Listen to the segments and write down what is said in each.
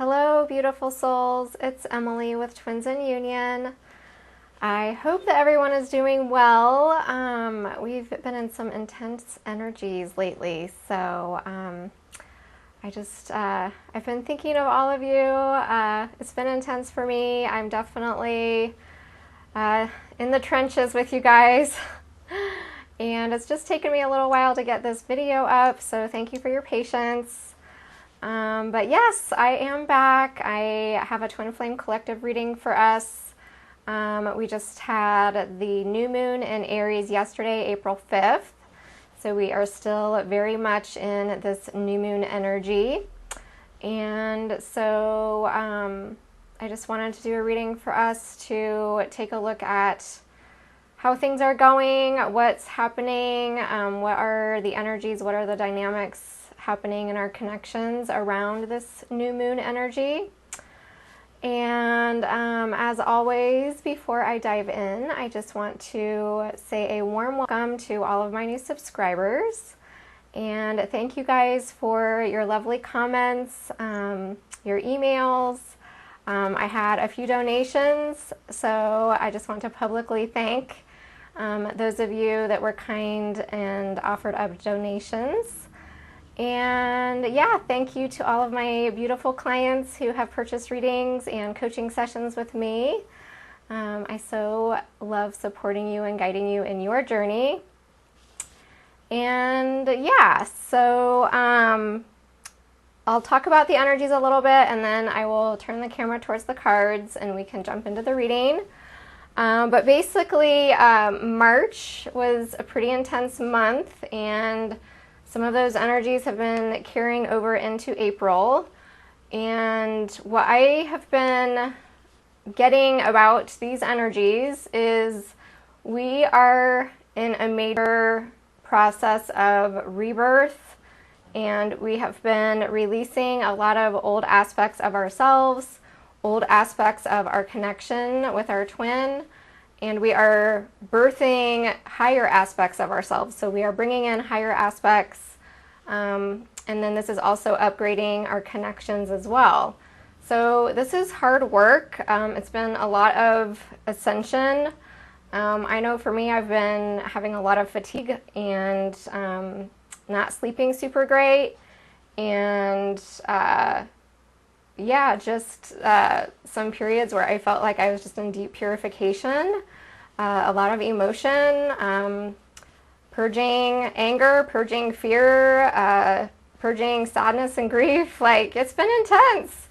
Hello, beautiful souls. It's Emily with Twins in Union. I hope that everyone is doing well. We've been in some intense energies lately, so I've been thinking of all of you. It's been intense for me. I'm definitely in the trenches with you guys. And it's just taken me a little while to get this video up, so thank you for your patience. But yes, I am back. I have a Twin Flame Collective reading for us. We just had the new moon in Aries yesterday, April 5th. So we are still very much in this new moon energy. And so I just wanted to do a reading for us to take a look at how things are going, what's happening, what are the energies, what are the dynamics happening in our connections around this new moon energy. And as always, before I dive in, I just want to say a warm welcome to all of my new subscribers. And thank you guys for your lovely comments, your emails. I had a few donations, so I just want to publicly thank those of you that were kind and offered up donations. And yeah, thank you to all of my beautiful clients who have purchased readings and coaching sessions with me. I so love supporting you and guiding you in your journey. And yeah, so I'll talk about the energies a little bit, and then I will turn the camera towards the cards and we can jump into the reading. But basically, March was a pretty intense month, and some of those energies have been carrying over into April. And what I have been getting about these energies is we are in a major process of rebirth, and we have been releasing a lot of old aspects of ourselves, old aspects of our connection with our twin, and we are birthing higher aspects of ourselves. So we are bringing in higher aspects, and then this is also upgrading our connections as well. So this is hard work. It's been a lot of ascension. I know for me, I've been having a lot of fatigue and not sleeping super great, and yeah, just some periods where I felt like I was just in deep purification, a lot of emotion, purging anger, purging fear, purging sadness and grief. Like, it's been intense.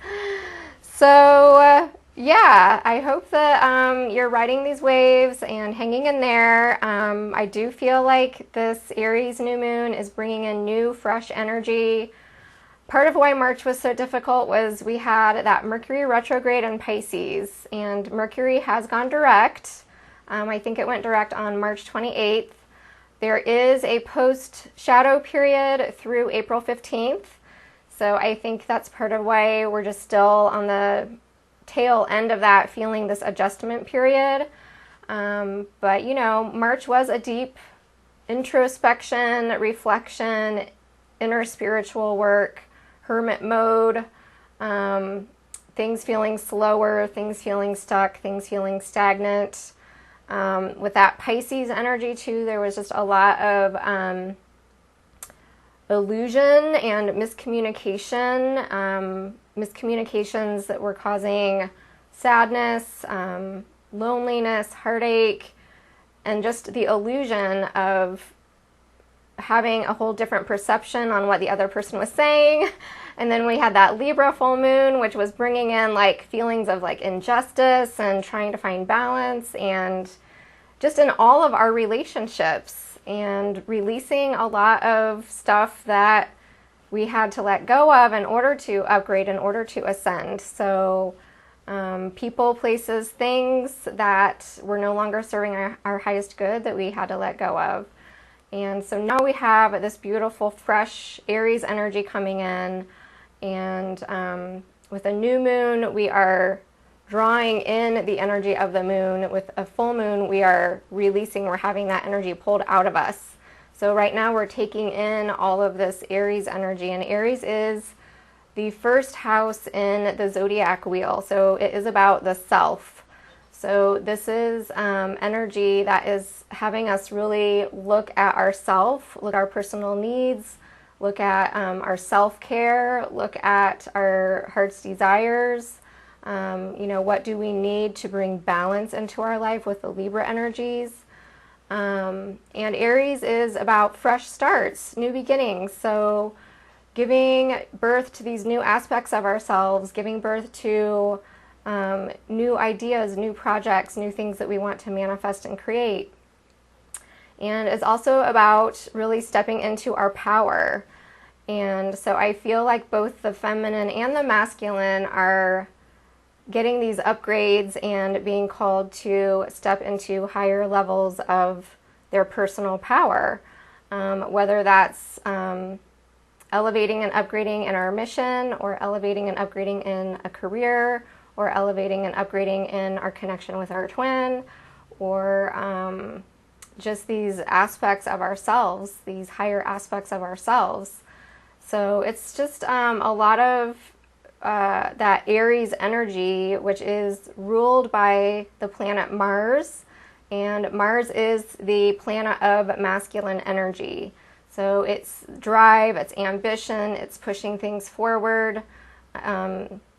So yeah, I hope that you're riding these waves and hanging in there. I do feel like this Aries new moon is bringing in new, fresh energy. Part of why March was so difficult was we had that Mercury retrograde in Pisces, and Mercury has gone direct. I think it went direct on March 28th. There is a post-shadow period through April 15th, so I think that's part of why we're just still on the tail end of that, feeling this adjustment period. But you know, March was a deep introspection, reflection, inner spiritual work, hermit mode, things feeling slower, things feeling stuck, things feeling stagnant. With that Pisces energy too, there was just a lot of illusion and miscommunication, miscommunications that were causing sadness, loneliness, heartache, and just the illusion of having a whole different perception on what the other person was saying. And then we had that Libra full moon, which was bringing in like feelings of like injustice and trying to find balance, and just in all of our relationships, and releasing a lot of stuff that we had to let go of in order to upgrade, in order to ascend. So people, places, things that were no longer serving our highest good that we had to let go of. And so now we have this beautiful, fresh Aries energy coming in, and with a new moon, we are drawing in the energy of the moon. With a full moon, we are releasing, we're having that energy pulled out of us. So right now we're taking in all of this Aries energy, and Aries is the first house in the zodiac wheel. So it is about the self. So this is energy that is having us really look at ourself, look at our personal needs, look at our self-care, look at our heart's desires. What do we need to bring balance into our life with the Libra energies? And Aries is about fresh starts, new beginnings. So giving birth to these new aspects of ourselves, giving birth to new ideas, new projects, new things that we want to manifest and create. And it's also about really stepping into our power. And so I feel like both the feminine and the masculine are getting these upgrades and being called to step into higher levels of their personal power, whether that's elevating and upgrading in our mission, or elevating and upgrading in a career, or elevating and upgrading in our connection with our twin, or just these aspects of ourselves, these higher aspects of ourselves. So it's just a lot of that Aries energy, which is ruled by the planet Mars, and Mars is the planet of masculine energy. So it's drive, it's ambition, it's pushing things forward.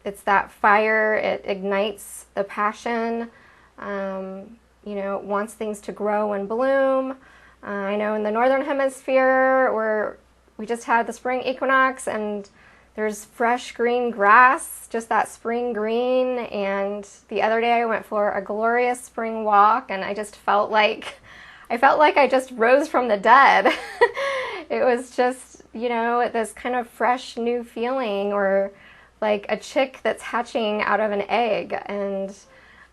It's that fire, it ignites the passion, wants things to grow and bloom. I know in the Northern Hemisphere, where we just had the spring equinox, and there's fresh green grass, just that spring green. And the other day I went for a glorious spring walk, and I just felt like I just rose from the dead. It was just, this kind of fresh new feeling, or like a chick that's hatching out of an egg. And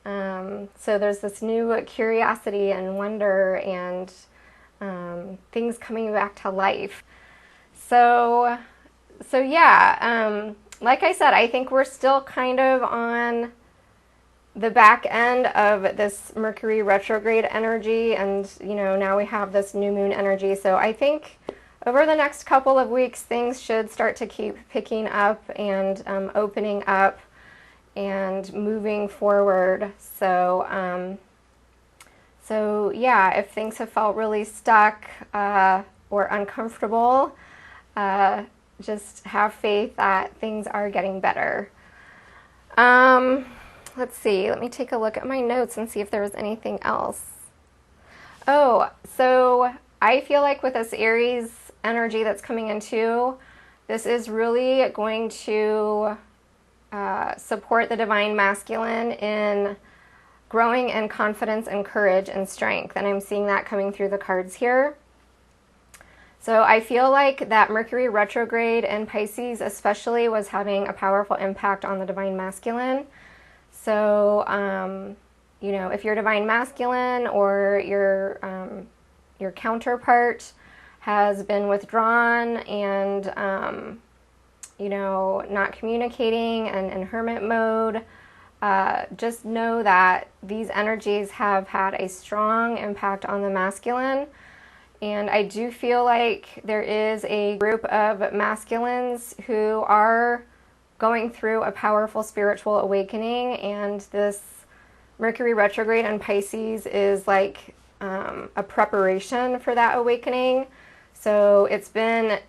so there's this new curiosity and wonder, and things coming back to life. So yeah, like I said, I think we're still kind of on the back end of this Mercury retrograde energy, and now we have this new moon energy. So I think over the next couple of weeks, things should start to keep picking up and opening up and moving forward. So yeah, if things have felt really stuck or uncomfortable, just have faith that things are getting better. Let's see, let me take a look at my notes and see if there was anything else. Oh, so I feel like with this Aries energy that's coming into, this is really going to support the divine masculine in growing in confidence and courage and strength. And I'm seeing that coming through the cards here. So I feel like that Mercury retrograde in Pisces especially was having a powerful impact on the divine masculine. So, if your divine masculine or your counterpart has been withdrawn and, not communicating and in hermit mode, just know that these energies have had a strong impact on the masculine. And I do feel like there is a group of masculines who are going through a powerful spiritual awakening, and this Mercury retrograde in Pisces is like a preparation for that awakening. So it's been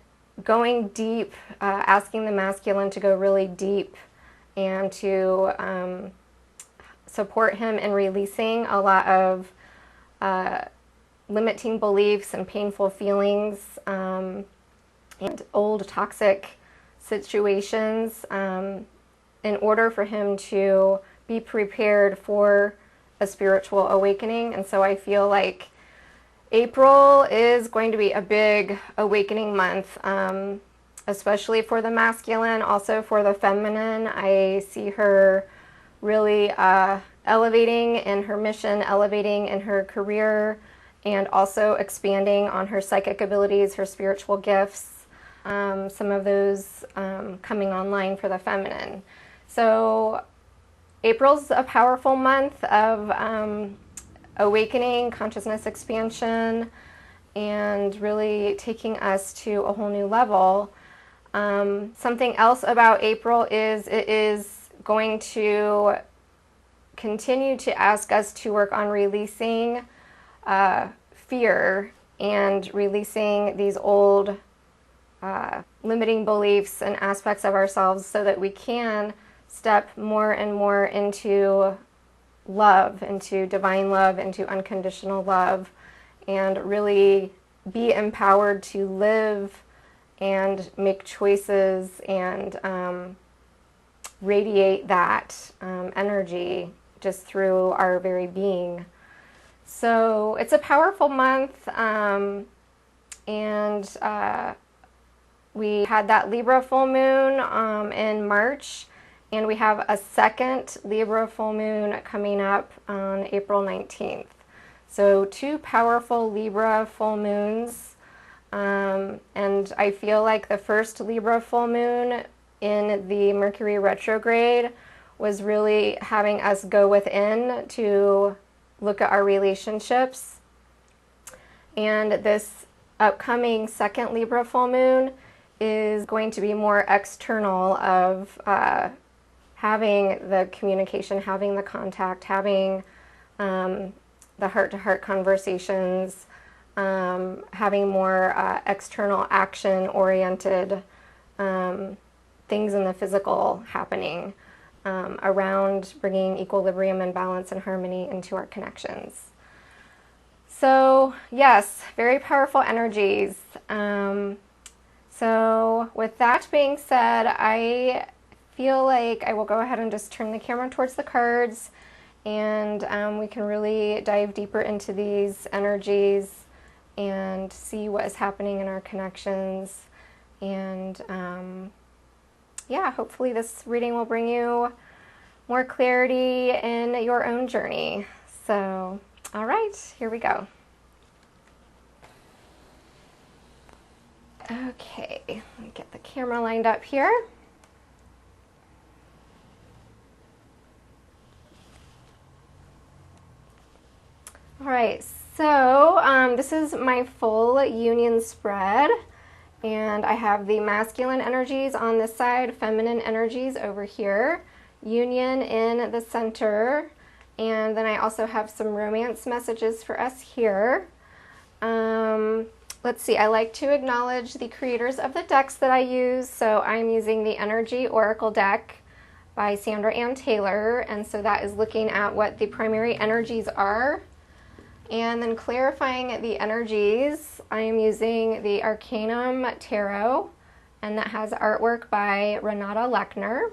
going deep, asking the masculine to go really deep and to support him in releasing a lot of limiting beliefs and painful feelings and old toxic situations in order for him to be prepared for a spiritual awakening. And so I feel like April is going to be a big awakening month, especially for the masculine, also for the feminine. I see her really elevating in her mission, elevating in her career, and also expanding on her psychic abilities, her spiritual gifts, some of those coming online for the feminine. So April's a powerful month of awakening, consciousness expansion, and really taking us to a whole new level. Something else about April is it is going to continue to ask us to work on releasing fear and releasing these old limiting beliefs and aspects of ourselves so that we can step more and more into love, into divine love, into unconditional love, and really be empowered to live and make choices and radiate that energy just through our very being. So it's a powerful month, and we had that Libra full moon in March, and we have a second Libra full moon coming up on April 19th. So 2 powerful Libra full moons, and I feel like the first Libra full moon in the Mercury retrograde was really having us go within to look at our relationships. And this upcoming second Libra full moon is going to be more external of having the communication, having the contact, having the heart-to-heart conversations, having more external action-oriented things in the physical happening around bringing equilibrium and balance and harmony into our connections. So yes, very powerful energies. So with that being said, I feel like I will go ahead and just turn the camera towards the cards, and we can really dive deeper into these energies and see what is happening in our connections. And yeah, hopefully this reading will bring you more clarity in your own journey. So, all right, here we go. Okay, let me get the camera lined up here. All right, so this is my full union spread, and I have the masculine energies on this side, feminine energies over here, union in the center, and then I also have some romance messages for us here. Let's see, I like to acknowledge the creators of the decks that I use. So I'm using the Energy Oracle deck by Sandra Ann Taylor, and so that is looking at what the primary energies are. And then clarifying the energies, I am using the Arcanum Tarot, and that has artwork by Renata Lechner.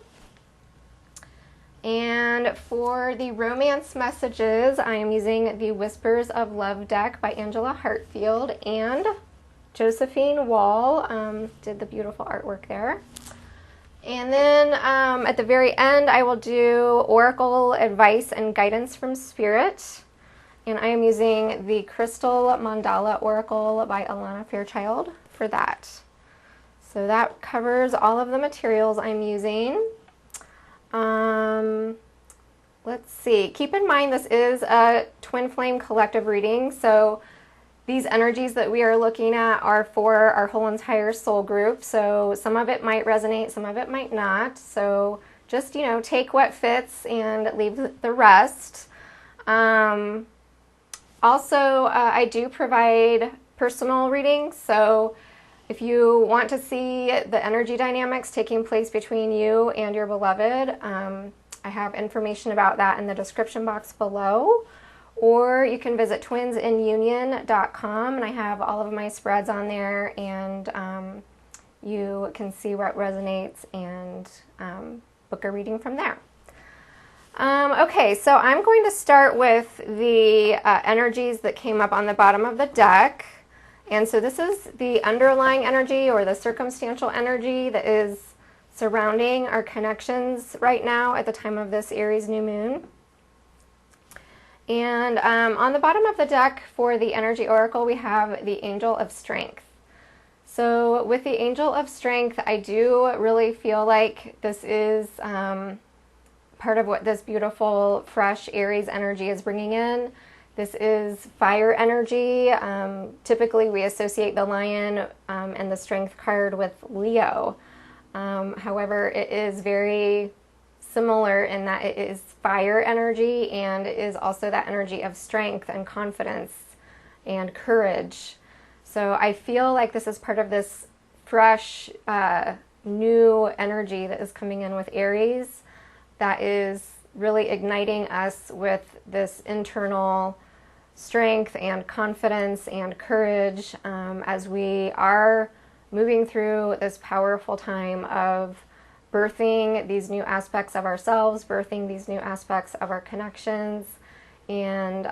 And for the romance messages, I am using the Whispers of Love deck by Angela Hartfield, and Josephine Wall did the beautiful artwork there. And then at the very end, I will do Oracle advice and guidance from Spirit. And I am using the Crystal Mandala Oracle by Alana Fairchild for that. So that covers all of the materials I'm using. Let's see. Keep in mind this is a twin flame collective reading, so these energies that we are looking at are for our whole entire soul group. So some of it might resonate, some of it might not. So just, you know, take what fits and leave the rest. Also, I do provide personal readings, so if you want to see the energy dynamics taking place between you and your beloved, I have information about that in the description box below. Or you can visit twinsinunion.com, and I have all of my spreads on there, and you can see what resonates and book a reading from there. Okay, so I'm going to start with the energies that came up on the bottom of the deck. And so this is the underlying energy or the circumstantial energy that is surrounding our connections right now at the time of this Aries new moon. And on the bottom of the deck for the Energy Oracle, we have the Angel of Strength. So with the Angel of Strength, I do really feel like this is part of what this beautiful, fresh Aries energy is bringing in. This is fire energy. Typically, we associate the lion and the strength card with Leo. However, it is very similar in that it is fire energy, and it is also that energy of strength and confidence and courage. So I feel like this is part of this fresh, new energy that is coming in with Aries that is really igniting us with this internal strength and confidence and courage as we are moving through this powerful time of birthing these new aspects of ourselves, birthing these new aspects of our connections, and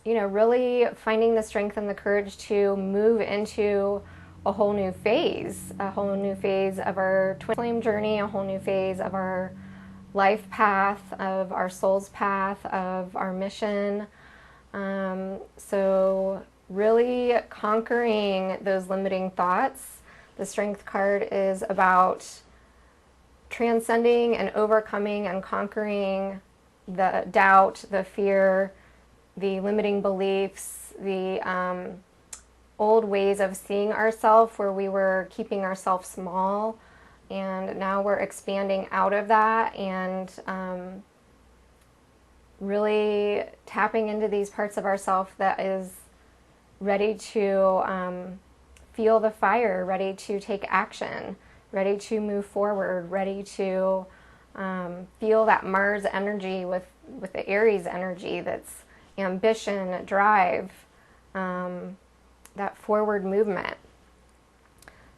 really finding the strength and the courage to move into a whole new phase of our twin flame journey, a whole new phase of our life path, of our soul's path, of our mission. So really conquering those limiting thoughts. The Strength card is about transcending and overcoming and conquering the doubt, the fear, the limiting beliefs, the old ways of seeing ourselves where we were keeping ourselves small, and now we're expanding out of that and really tapping into these parts of ourselves that is ready to feel the fire, ready to take action, ready to move forward, ready to feel that Mars energy with the Aries energy, that's ambition, drive, that forward movement.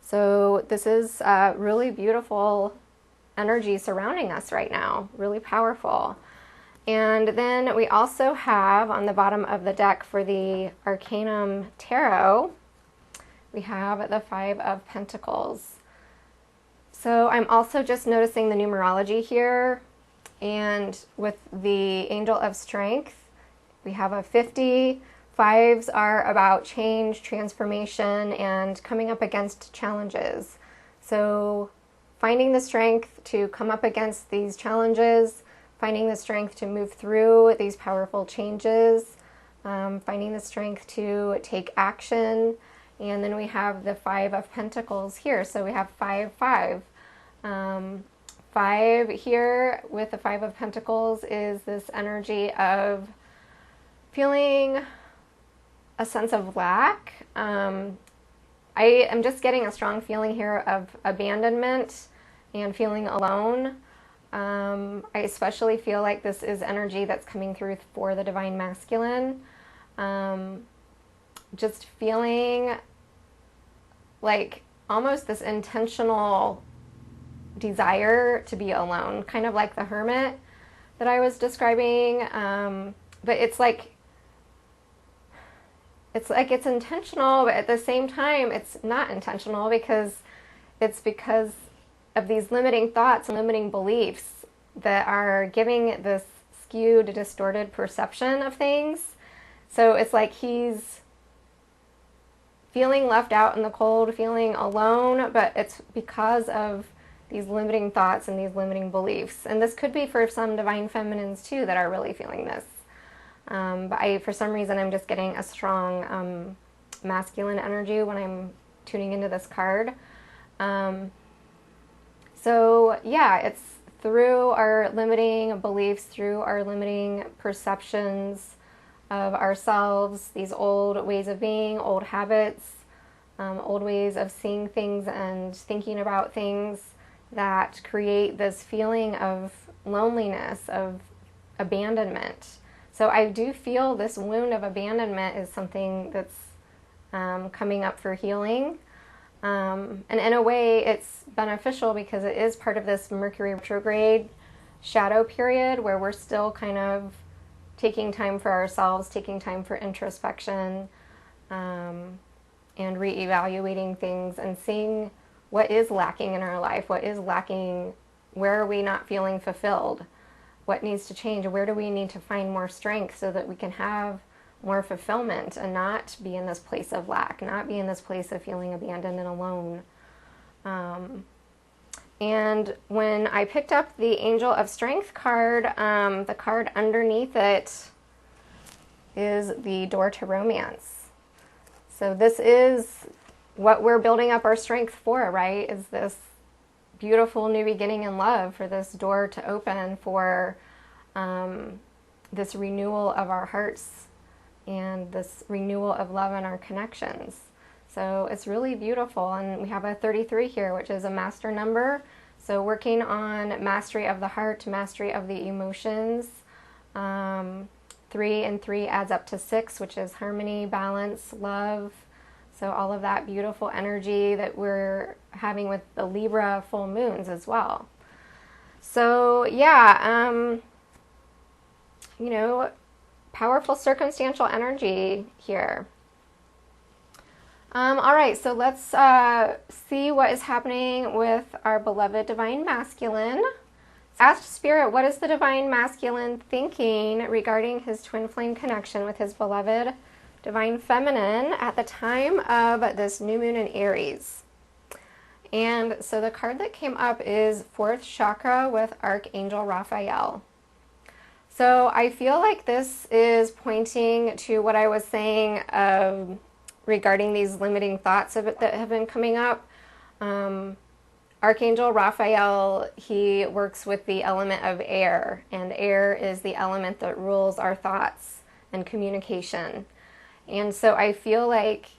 So this is really beautiful energy surrounding us right now, really powerful. And then we also have on the bottom of the deck for the Arcanum Tarot, we have the Five of Pentacles. So I'm also just noticing the numerology here, and with the Angel of Strength, we have a 50. Fives are about change, transformation, and coming up against challenges. So finding the strength to come up against these challenges, finding the strength to move through these powerful changes, finding the strength to take action. And then we have the Five of Pentacles here. So we have 5, 5. 5 here with the Five of Pentacles is this energy of feeling a sense of lack. I am just getting a strong feeling here of abandonment and feeling alone. I especially feel like this is energy that's coming through for the Divine Masculine. Just feeling like almost this intentional desire to be alone, kind of like the Hermit that I was describing. But it's it's intentional, but at the same time, it's not intentional because of these limiting thoughts and limiting beliefs that are giving this skewed, distorted perception of things. So it's like he's feeling left out in the cold, feeling alone, but it's because of these limiting thoughts and these limiting beliefs. And this could be for some Divine Feminines too that are really feeling this. But for some reason, I'm just getting a strong masculine energy when I'm tuning into this card. So yeah, it's through our limiting beliefs, through our limiting perceptions of ourselves, these old ways of being, old habits, old ways of seeing things and thinking about things that create this feeling of loneliness, of abandonment. So I do feel this wound of abandonment is something that's coming up for healing. And in a way, it's beneficial because it is part of this Mercury retrograde shadow period where we're still kind of taking time for ourselves, taking time for introspection, and reevaluating things and seeing what is lacking in our life, what is lacking, where are we not feeling fulfilled, what needs to change, where do we need to find more strength so that we can have more fulfillment and not be in this place of lack, not be in this place of feeling abandoned and alone. And when I picked up the Angel of Strength card, the card underneath it is the Door to Romance. So this is what we're building up our strength for, right? Is this beautiful new beginning in love, for this door to open for this renewal of our hearts and this renewal of love in our connections. So it's really beautiful. And we have a 33 here, which is a master number. So working on mastery of the heart, mastery of the emotions. 3 and 3 adds up to 6, which is harmony, balance, love. So all of that beautiful energy that we're having with the Libra full moons as well. So yeah, you know, powerful circumstantial energy here. All right, so let's see what is happening with our beloved Divine Masculine. Ask Spirit, what is the Divine Masculine thinking regarding his twin flame connection with his beloved Divine Feminine at the time of this new moon in Aries? And so the card that came up is 4th chakra with Archangel Raphael. So I feel like this is pointing to what I was saying regarding these limiting thoughts that have been coming up. Archangel Raphael, he works with the element of air, and air is the element that rules our thoughts and communication. And so I feel like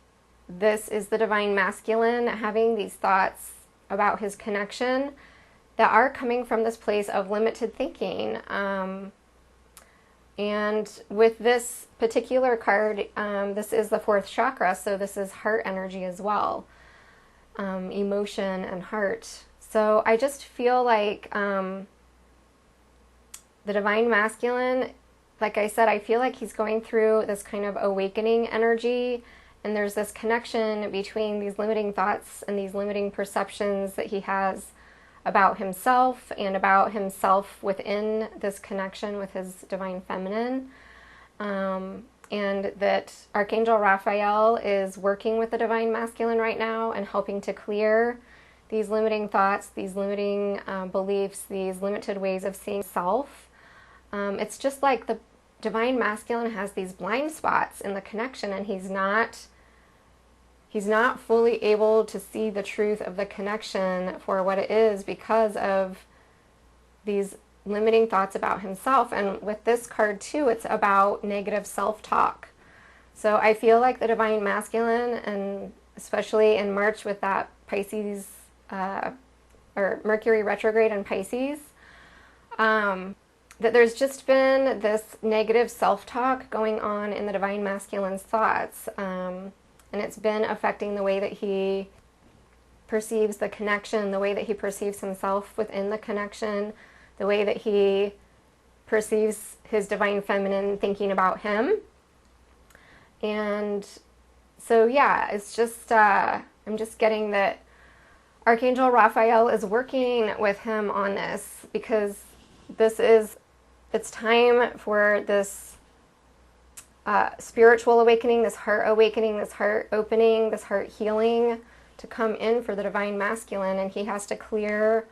this is the Divine Masculine having these thoughts about his connection that are coming from this place of limited thinking. And with this particular card, this is the 4th chakra, so this is heart energy as well. Emotion and heart. So I just feel like the Divine Masculine, like I said, I feel like he's going through this kind of awakening energy, and there's this connection between these limiting thoughts and these limiting perceptions that he has about himself and about himself within this connection with his Divine Feminine. And that Archangel Raphael is working with the Divine Masculine right now and helping to clear these limiting thoughts, these limiting beliefs, these limited ways of seeing self. It's just like the Divine Masculine has these blind spots in the connection, and he's not fully able to see the truth of the connection for what it is because of these limiting thoughts about himself. And with this card too, it's about negative self-talk. So I feel like the Divine Masculine, and especially in March with that Pisces or Mercury retrograde in Pisces, that there's just been this negative self-talk going on in the Divine Masculine's thoughts, and it's been affecting the way that he perceives the connection, the way that he perceives himself within the connection, the way that he perceives his Divine Feminine thinking about him. And so yeah, it's just I'm just getting that Archangel Raphael is working with him on this, because it's time for this spiritual awakening, this heart awakening, this heart opening, this heart healing to come in for the Divine Masculine. And he has to clear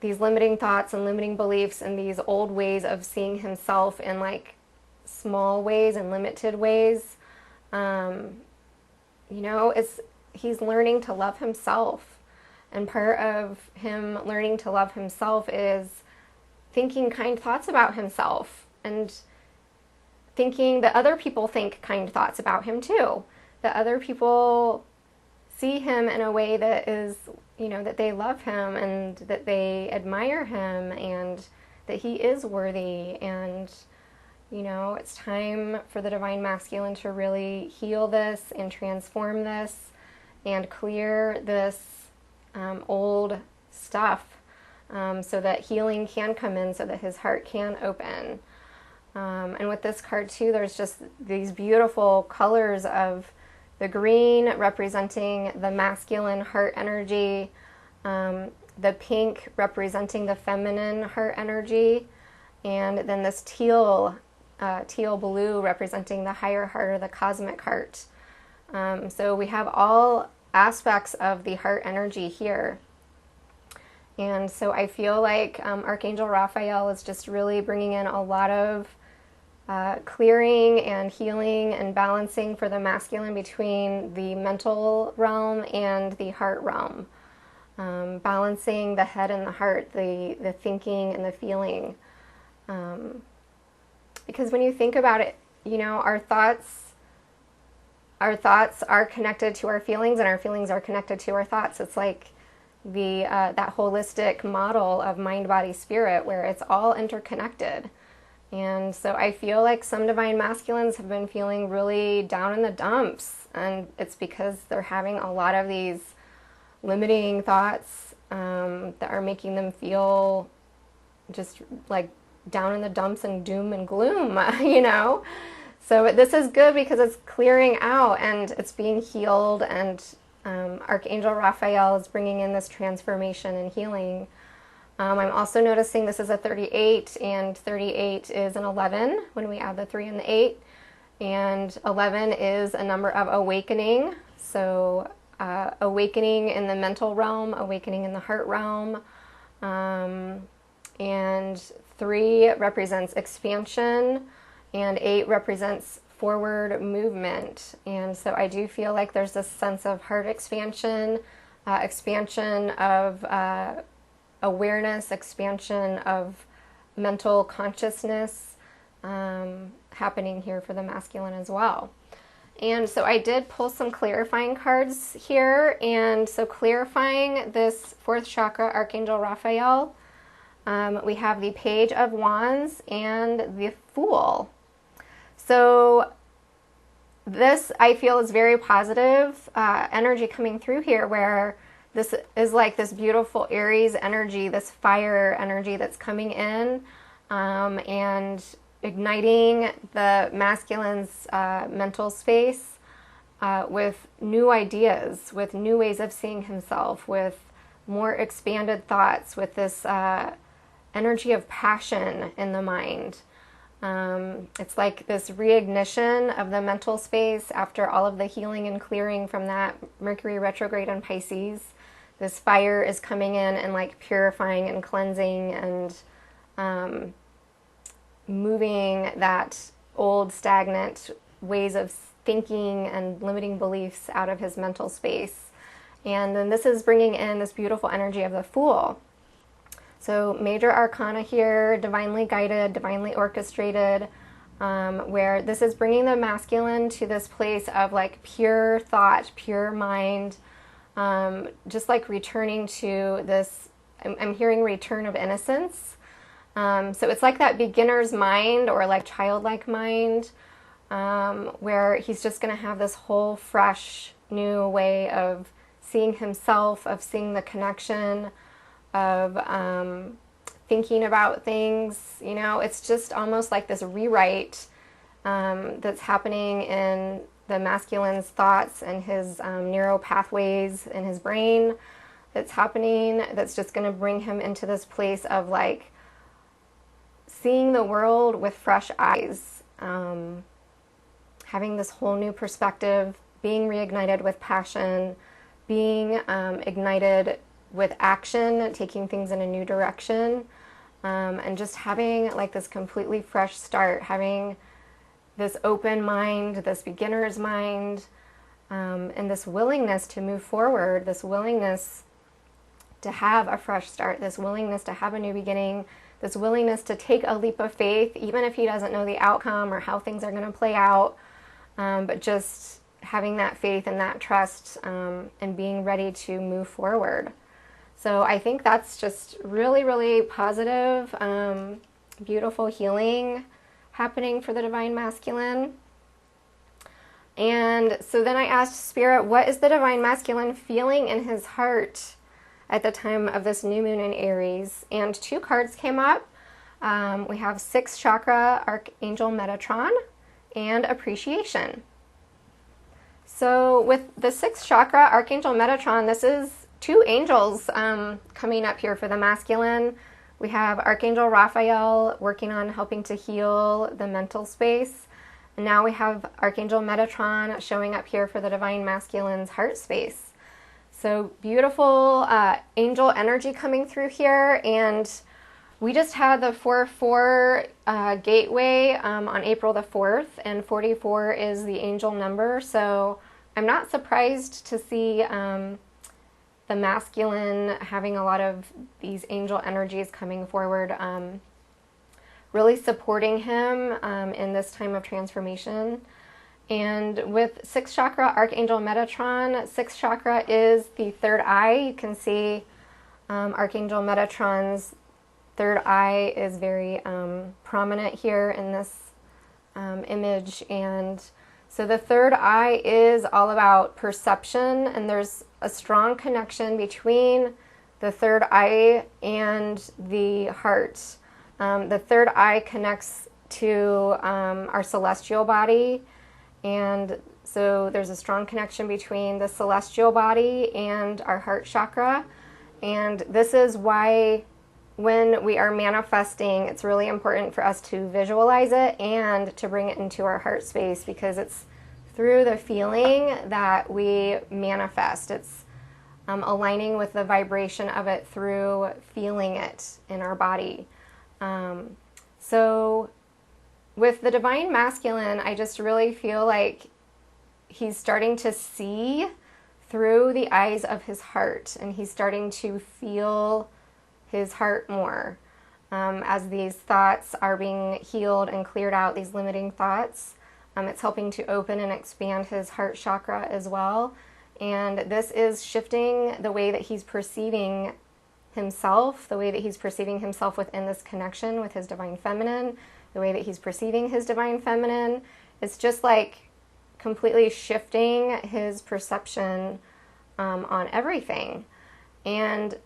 these limiting thoughts and limiting beliefs and these old ways of seeing himself in like small ways and limited ways. He's learning to love himself. And part of him learning to love himself is thinking kind thoughts about himself and thinking that other people think kind thoughts about him too. That other people see him in a way that is, that they love him and that they admire him and that he is worthy. And, it's time for the Divine Masculine to really heal this and transform this and clear this old stuff, so that healing can come in, so that his heart can open. And with this card too, there's just these beautiful colors of the green representing the masculine heart energy, the pink representing the feminine heart energy, and then this teal blue representing the higher heart or the cosmic heart. So we have all aspects of the heart energy here. And so I feel like Archangel Raphael is just really bringing in a lot of clearing and healing and balancing for the masculine between the mental realm and the heart realm. balancing the head and the heart, the thinking and the feeling. Because when you think about it, you know, our thoughts are connected to our feelings, and our feelings are connected to our thoughts. It's like that holistic model of mind, body, spirit, where it's all interconnected. And so I feel like some divine masculines have been feeling really down in the dumps, and it's because they're having a lot of these limiting thoughts that are making them feel just like down in the dumps and doom and gloom, you know? So this is good because it's clearing out and it's being healed, and Archangel Raphael is bringing in this transformation and healing. I'm also noticing this is a 38, and 38 is an 11 when we add the 3 and the 8. And 11 is a number of awakening. So awakening in the mental realm, awakening in the heart realm. And 3 represents expansion, and 8 represents forward movement. And so I do feel like there's this sense of heart expansion, expansion of awareness, expansion of mental consciousness happening here for the masculine as well. And so I did pull some clarifying cards here. And so clarifying this 4th chakra, Archangel Raphael, we have the Page of Wands and the Fool. So this, I feel, is very positive energy coming through here, where this is like this beautiful Aries energy, this fire energy that's coming in and igniting the masculine's mental space with new ideas, with new ways of seeing himself, with more expanded thoughts, with this energy of passion in the mind. It's like this reignition of the mental space after all of the healing and clearing from that Mercury retrograde in Pisces. This fire is coming in and like purifying and cleansing and moving that old stagnant ways of thinking and limiting beliefs out of his mental space. And then this is bringing in this beautiful energy of the Fool. So major arcana here, divinely guided, divinely orchestrated, where this is bringing the masculine to this place of like pure thought, pure mind, just like returning to this, I'm hearing return of innocence. So it's like that beginner's mind or like childlike mind, where he's just going to have this whole fresh new way of seeing himself, of seeing the connection, of thinking about things. You know, it's just almost like this rewrite that's happening in the masculine's thoughts and his neural pathways in his brain that's happening, that's just going to bring him into this place of like seeing the world with fresh eyes, having this whole new perspective, being reignited with passion, being ignited with action, taking things in a new direction, and just having like this completely fresh start, having this open mind, this beginner's mind, and this willingness to move forward, this willingness to have a fresh start, this willingness to have a new beginning, this willingness to take a leap of faith, even if he doesn't know the outcome or how things are going to play out, but just having that faith and that trust, and being ready to move forward. So I think that's just really, really positive, beautiful healing happening for the divine masculine. And so then I asked Spirit, what is the divine masculine feeling in his heart at the time of this new moon in Aries? And 2 cards came up. We have 6th chakra, Archangel Metatron, and Appreciation. So with the 6th chakra, Archangel Metatron, this is 2 angels coming up here for the masculine. We have Archangel Raphael working on helping to heal the mental space. And now we have Archangel Metatron showing up here for the divine masculine's heart space. So beautiful angel energy coming through here. And we just had the 4-4 gateway on April the 4th, and 44 is the angel number. So I'm not surprised to see the masculine having a lot of these angel energies coming forward, really supporting him in this time of transformation. And with 6th chakra, Archangel Metatron, 6th chakra is the third eye. You can see Archangel Metatron's third eye is very prominent here in this image. And so the third eye is all about perception, and there's a strong connection between the third eye and the heart. The third eye connects to our celestial body, and so there's a strong connection between the celestial body and our heart chakra. And this is why when we are manifesting, it's really important for us to visualize it and to bring it into our heart space, because it's through the feeling that we manifest. It's aligning with the vibration of it through feeling it in our body. So with the Divine Masculine, I just really feel like he's starting to see through the eyes of his heart, and he's starting to feel his heart more as these thoughts are being healed and cleared out, these limiting thoughts. It's helping to open and expand his heart chakra as well. And this is shifting the way that he's perceiving himself, the way that he's perceiving himself within this connection with his Divine Feminine, the way that he's perceiving his Divine Feminine. It's just like completely shifting his perception on everything. And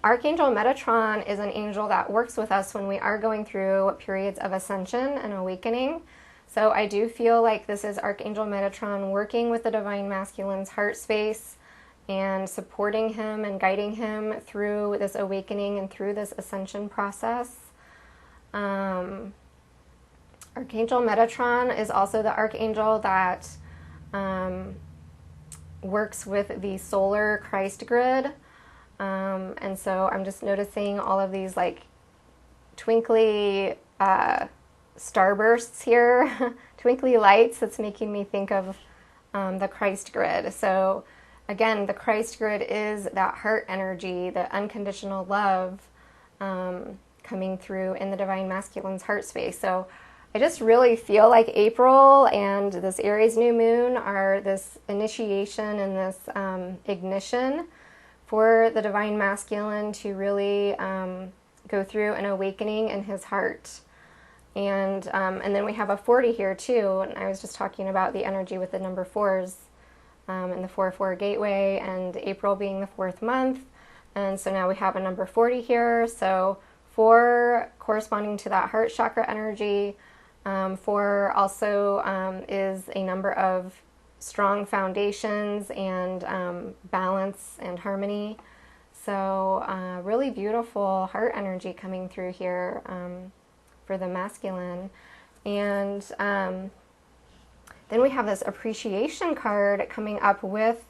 Archangel Metatron is an angel that works with us when we are going through periods of ascension and awakening. So I do feel like this is Archangel Metatron working with the Divine Masculine's heart space and supporting him and guiding him through this awakening and through this ascension process. Archangel Metatron is also the archangel that works with the solar Christ grid. And so I'm just noticing all of these like twinkly starbursts here, twinkly lights. That's making me think of the Christ grid. So again, the Christ grid is that heart energy, the unconditional love coming through in the Divine Masculine's heart space. So I just really feel like April and this Aries new moon are this initiation and this ignition for the Divine Masculine to really go through an awakening in his heart. And then we have a 40 here too, and I was just talking about the energy with the number 4s and the 4-4 gateway, and April being the 4th month. And so now we have a number 40 here. So 4 corresponding to that heart chakra energy. 4 also is a number of strong foundations and balance and harmony. So really beautiful heart energy coming through here for the masculine. And then we have this appreciation card coming up with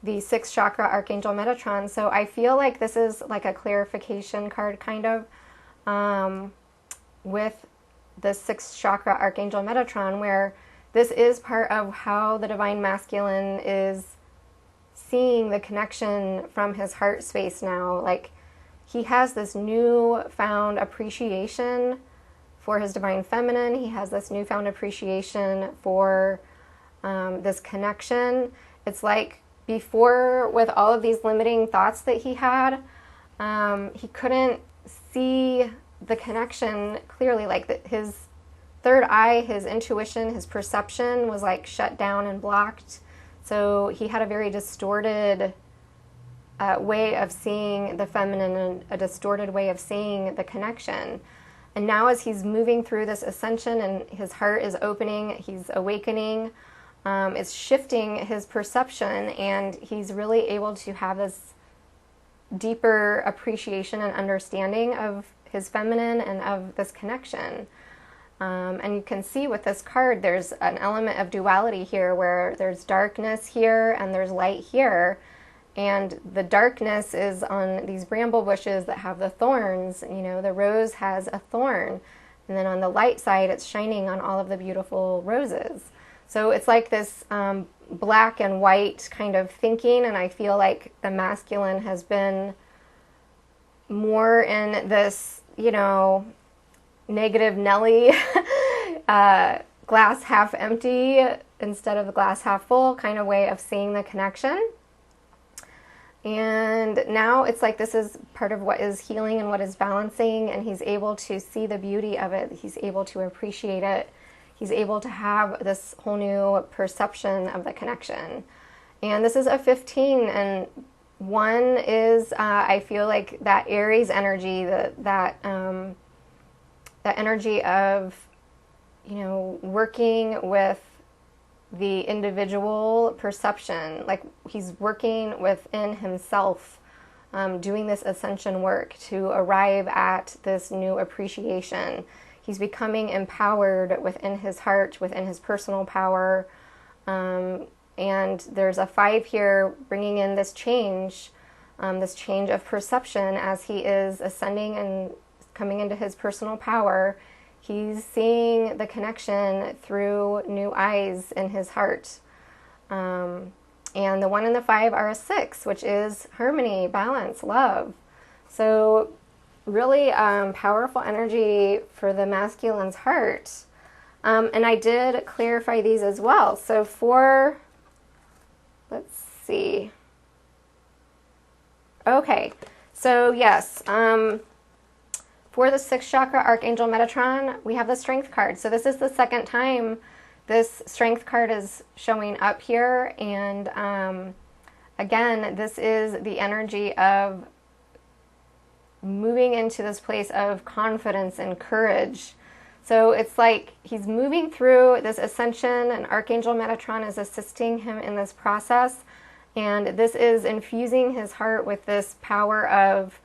the 6th chakra Archangel Metatron. So I feel like this is like a clarification card kind of with the 6th chakra Archangel Metatron, where this is part of how the Divine Masculine is seeing the connection from his heart space now. Like, he has this newfound appreciation for his Divine Feminine. He has this newfound appreciation for this connection. It's like before, with all of these limiting thoughts that he had, he couldn't see the connection clearly. Like his third eye, his intuition, his perception was like shut down and blocked. So he had a very distorted way of seeing the feminine and a distorted way of seeing the connection. And now as he's moving through this ascension and his heart is opening, he's awakening, it's shifting his perception, and he's really able to have this deeper appreciation and understanding of his feminine and of this connection. And you can see with this card, there's an element of duality here where there's darkness here and there's light here. And the darkness is on these bramble bushes that have the thorns. You know, the rose has a thorn. And then on the light side, it's shining on all of the beautiful roses. So it's like this black and white kind of thinking, and I feel like the masculine has been more in this, you know, negative Nelly, glass half empty instead of the glass half full kind of way of seeing the connection. And now it's like this is part of what is healing and what is balancing, and he's able to see the beauty of it. He's able to appreciate it. He's able to have this whole new perception of the connection. And this is a 15, and 1 is, I feel like that Aries energy, that energy of, you know, working with the individual perception, like he's working within himself, doing this ascension work to arrive at this new appreciation. He's becoming empowered within his heart, within his personal power, and there's a 5 here bringing in this change of perception as he is ascending and coming into his personal power. He's seeing the connection through new eyes in his heart. And the 1 and the 5 are a 6, which is harmony, balance, love. So really powerful energy for the masculine's heart. And I did clarify these as well. So for, let's see. Okay, so yes, for the 6th chakra, Archangel Metatron, we have the Strength card. So this is the 2nd time this Strength card is showing up here. And again, this is the energy of moving into this place of confidence and courage. So it's like he's moving through this ascension, and Archangel Metatron is assisting him in this process. And this is infusing his heart with this power of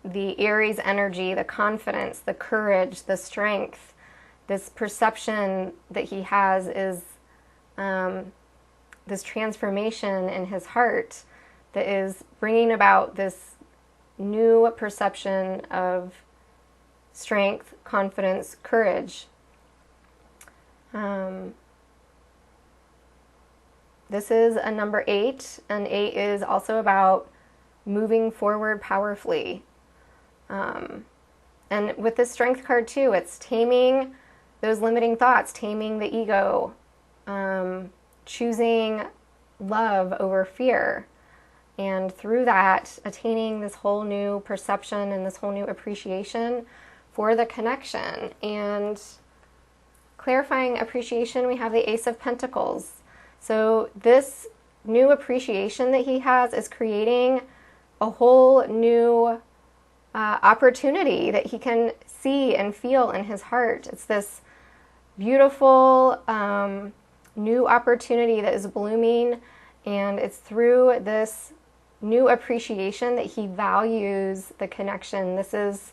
the Aries energy, the confidence, the courage, the strength. This perception that he has is this transformation in his heart that is bringing about this new perception of strength, confidence, courage. This is a number 8, and 8 is also about moving forward powerfully. And with this Strength card too, it's taming those limiting thoughts, taming the ego, choosing love over fear, and through that, attaining this whole new perception and this whole new appreciation for the connection. And clarifying appreciation, we have the Ace of Pentacles. So this new appreciation that he has is creating a whole new opportunity that he can see and feel in his heart. It's this beautiful new opportunity that is blooming, and it's through this new appreciation that he values the connection. This is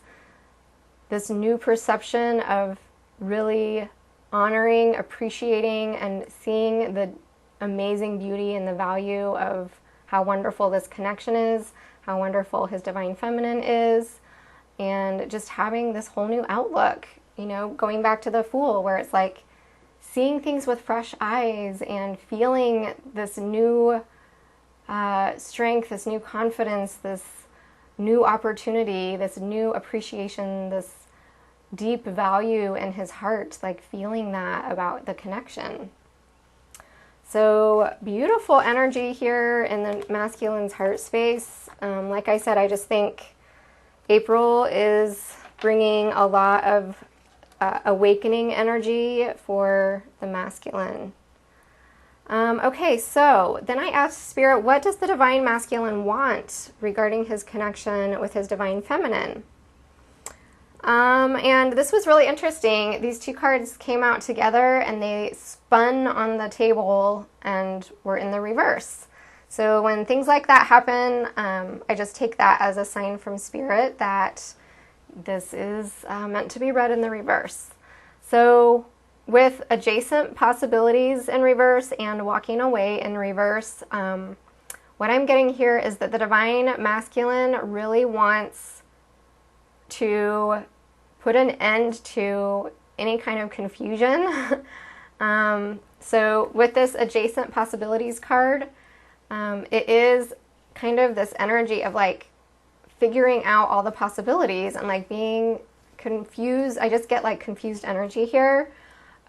this new perception of really honoring, appreciating, and seeing the amazing beauty and the value of how wonderful this connection is, how wonderful his divine feminine is, and just having this whole new outlook, you know, going back to the Fool, where it's like seeing things with fresh eyes and feeling this new strength, this new confidence, this new opportunity, this new appreciation, this deep value in his heart, like feeling that about the connection. So beautiful energy here in the masculine's heart space. Like I said, I just think April is bringing a lot of awakening energy for the masculine. Okay, so then I asked Spirit, what does the divine masculine want regarding his connection with his divine feminine? And this was really interesting. These two cards came out together and they spun on the table and were in the reverse. So when things like that happen, I just take that as a sign from Spirit that this is meant to be read in the reverse. So with adjacent possibilities in reverse and walking away in reverse, what I'm getting here is that the divine masculine really wants to put an end to any kind of confusion So with this adjacent possibilities card, it is kind of this energy of like figuring out all the possibilities and like being confused. I just get like confused energy here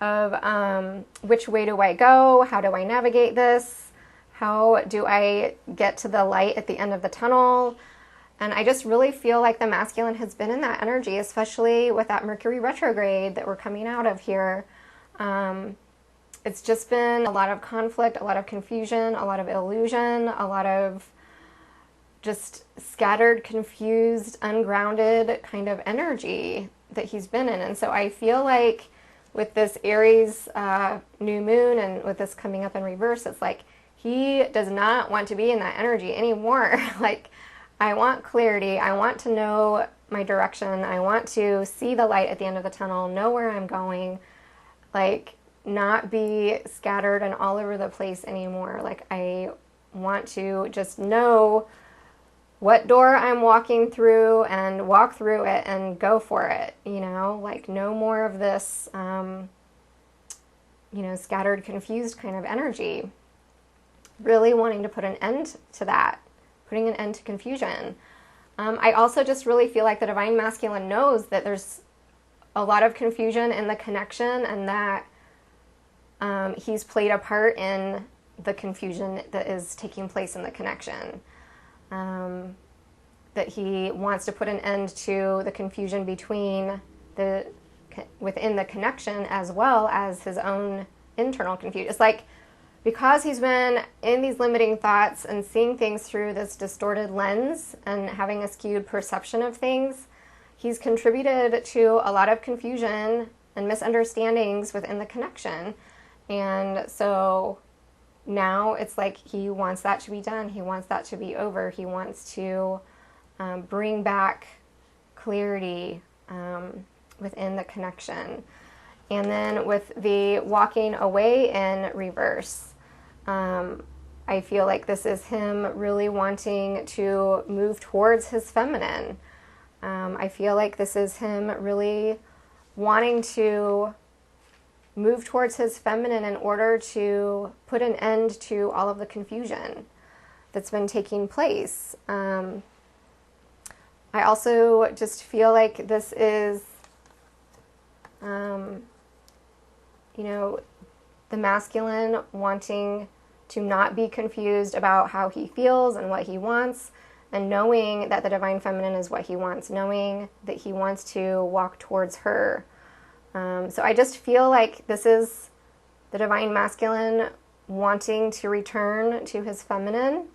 of which way do I go? How do I navigate this? How do I get to the light at the end of the tunnel? And I just really feel like the masculine has been in that energy, especially with that Mercury retrograde that we're coming out of here. It's just been a lot of conflict, a lot of confusion, a lot of illusion, a lot of just scattered, confused, ungrounded kind of energy that he's been in. And so I feel like with this Aries new moon and with this coming up in reverse, it's like he does not want to be in that energy anymore. Like, I want clarity. I want to know my direction. I want to see the light at the end of the tunnel, know where I'm going, like not be scattered and all over the place anymore. Like, I want to just know what door I'm walking through and walk through it and go for it, you know, like no more of this, you know, scattered, confused kind of energy. Really wanting to put an end to that, putting an end to confusion. I also just really feel like the Divine Masculine knows that there's a lot of confusion in the connection and that he's played a part in the confusion that is taking place in the connection. That he wants to put an end to the confusion between within the connection as well as his own internal confusion. It's like, because he's been in these limiting thoughts and seeing things through this distorted lens and having a skewed perception of things, he's contributed to a lot of confusion and misunderstandings within the connection. And so now it's like he wants that to be done. He wants that to be over. He wants to bring back clarity within the connection. And then with the walking away in reverse, I feel like this is him really wanting to move towards his feminine. I feel like this is him really wanting to move towards his feminine in order to put an end to all of the confusion that's been taking place. I also just feel like this is, you know, the masculine wanting to not be confused about how he feels and what he wants, and knowing that the Divine Feminine is what he wants, knowing that he wants to walk towards her. So I just feel like this is the Divine Masculine wanting to return to his feminine.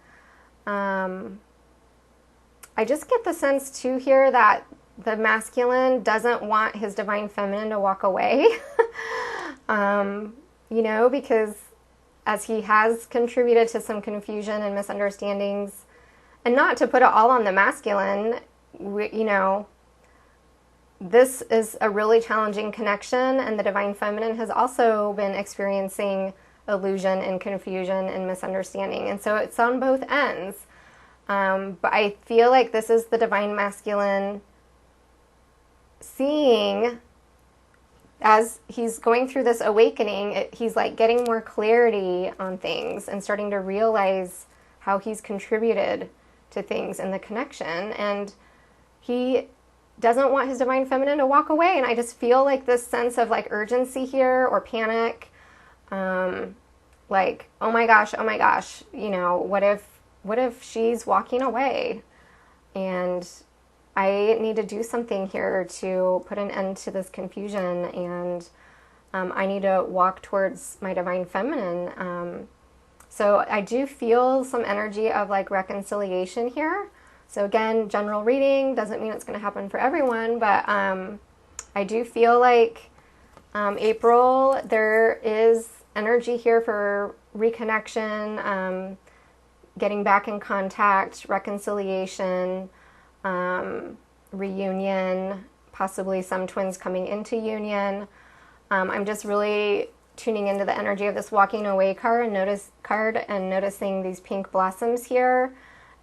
I just get the sense too here that the masculine doesn't want his Divine Feminine to walk away. You know, because as he has contributed to some confusion and misunderstandings, and not to put it all on the masculine, you know, this is a really challenging connection, and the Divine Feminine has also been experiencing illusion and confusion and misunderstanding, and so it's on both ends. But I feel like this is the Divine Masculine seeing, as he's going through this awakening, he's like getting more clarity on things and starting to realize how he's contributed to things in the connection, and he doesn't want his Divine Feminine to walk away. And I just feel like this sense of like urgency here, or panic, like, oh my gosh, you know, what if she's walking away, and I need to do something here to put an end to this confusion, and I need to walk towards my Divine Feminine. So I do feel some energy of like reconciliation here. So again, general reading doesn't mean it's going to happen for everyone, but I do feel like April, there is energy here for reconnection, getting back in contact, reconciliation, reunion, possibly some twins coming into union. I'm just really tuning into the energy of this walking away card and noticing these pink blossoms here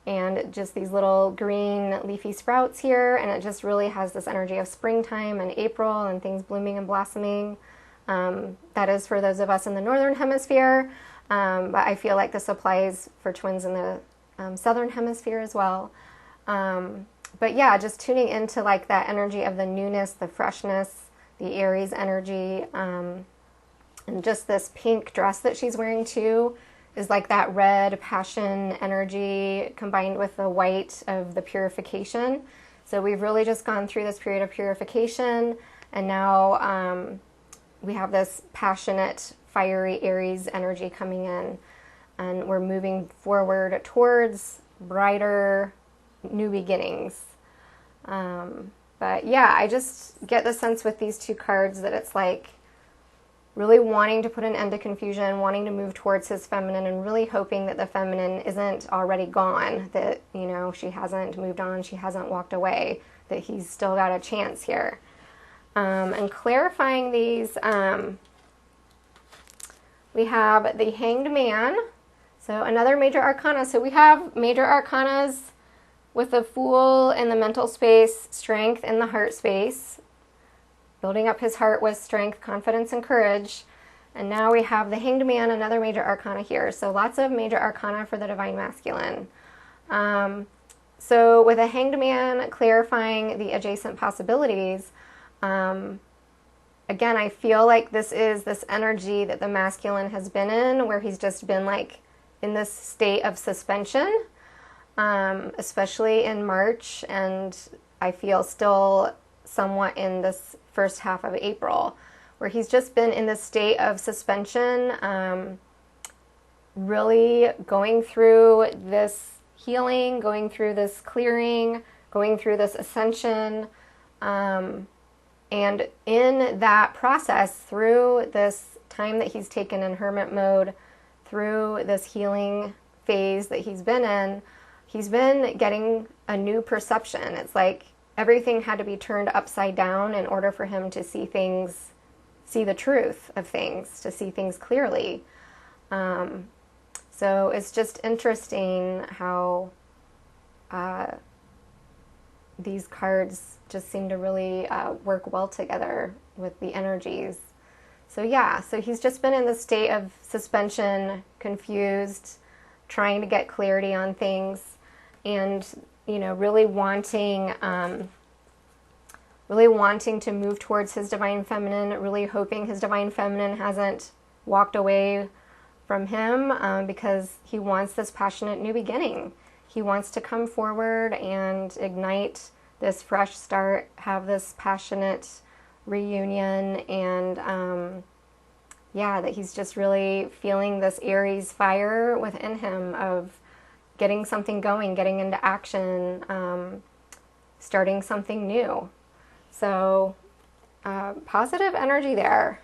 and just these little green leafy sprouts here, and it just really has this energy of springtime and April and things blooming and blossoming. That is for those of us in the northern hemisphere, but I feel like this applies for twins in the southern hemisphere as well. But yeah, just tuning into like that energy of the newness, the freshness, the Aries energy, and just this pink dress that she's wearing too is like that red passion energy combined with the white of the purification. So we've really just gone through this period of purification, and now we have this passionate, fiery Aries energy coming in, and we're moving forward towards brighter new beginnings. But yeah, I just get the sense with these two cards that it's like really wanting to put an end to confusion, wanting to move towards his feminine, and really hoping that the feminine isn't already gone, that, you know, she hasn't moved on, she hasn't walked away, that he's still got a chance here. And clarifying these, we have the Hanged Man, so another major arcana. So we have major arcanas with the Fool in the mental space, Strength in the heart space, building up his heart with strength, confidence, and courage. And now we have the Hanged Man, another major arcana here. So lots of major arcana for the Divine Masculine. So with a Hanged Man clarifying the adjacent possibilities, again, I feel like this is this energy that the masculine has been in, where he's just been like in this state of suspension, especially in March, and I feel still somewhat in this first half of April, where he's just been in this state of suspension, really going through this healing, going through this clearing, going through this ascension, and in that process, through this time that he's taken in hermit mode, through this healing phase that he's been getting a new perception. It's like everything had to be turned upside down in order for him to see things, see the truth of things, to see things clearly. So it's just interesting how these cards just seem to really work well together with the energies. So yeah, so he's just been in this state of suspension, confused, trying to get clarity on things, and, you know, really wanting to move towards his divine feminine, really hoping his divine feminine hasn't walked away from him, because he wants this passionate new beginning. He wants to come forward and ignite this fresh start, have this passionate reunion, and yeah, that he's just really feeling this Aries fire within him of getting something going, getting into action, starting something new. So positive energy there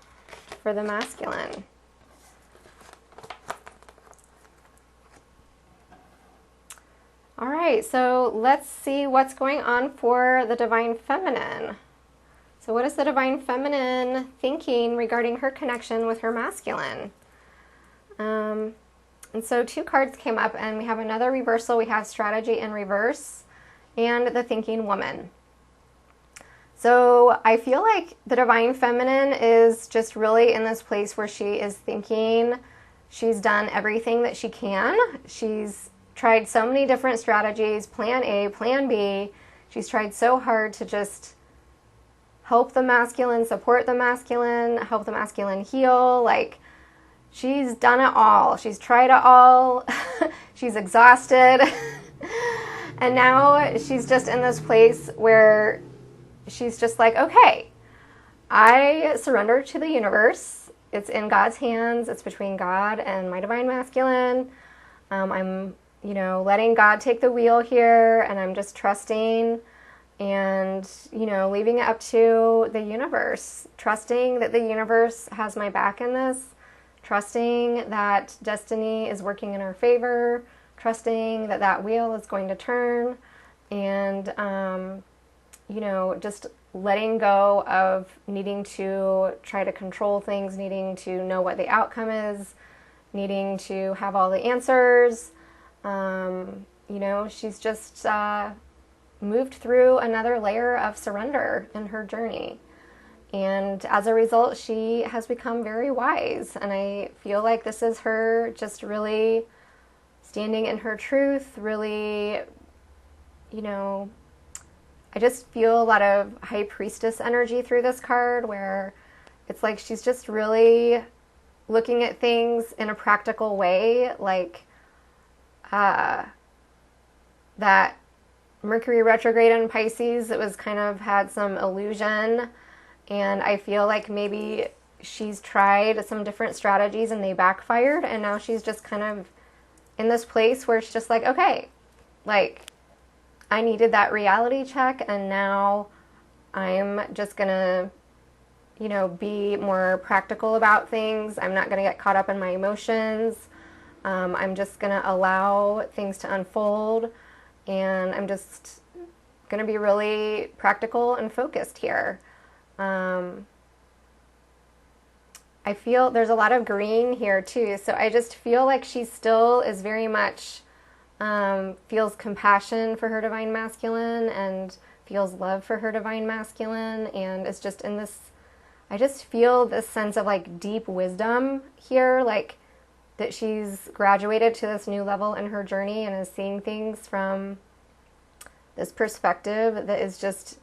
for the masculine. All right, so let's see what's going on for the Divine Feminine. So what is the Divine Feminine thinking regarding her connection with her masculine? And so two cards came up, and we have another reversal. We have Strategy in reverse and the Thinking Woman. So I feel like the Divine Feminine is just really in this place where she is thinking she's done everything that she can. She's tried so many different strategies, plan A, plan B. She's tried so hard to just help the masculine, support the masculine, help the masculine heal. Like, she's done it all. She's tried it all. She's exhausted. And now she's just in this place where she's just like, okay, I surrender to the universe. It's in God's hands. It's between God and my divine masculine. I'm, you know, letting God take the wheel here, and I'm just trusting and, you know, leaving it up to the universe, trusting that the universe has my back in this, trusting that destiny is working in our favor, trusting that that wheel is going to turn, and, you know, just letting go of needing to try to control things, needing to know what the outcome is, needing to have all the answers. You know, she's just moved through another layer of surrender in her journey. And as a result, she has become very wise. And I feel like this is her just really standing in her truth, really, you know, I just feel a lot of high priestess energy through this card, where it's like she's just really looking at things in a practical way, like that Mercury retrograde in Pisces, it was kind of had some illusion, and I feel like maybe she's tried some different strategies and they backfired, and now she's just kind of in this place where it's just like, okay, like, I needed that reality check, and now I'm just gonna, you know, be more practical about things. I'm not gonna get caught up in my emotions. I'm just gonna allow things to unfold, and I'm just gonna be really practical and focused here. I feel there's a lot of green here too, so I just feel like she still is very much feels compassion for her divine masculine and feels love for her divine masculine, and is just in this, I just feel this sense of like deep wisdom here, like that she's graduated to this new level in her journey and is seeing things from this perspective that is just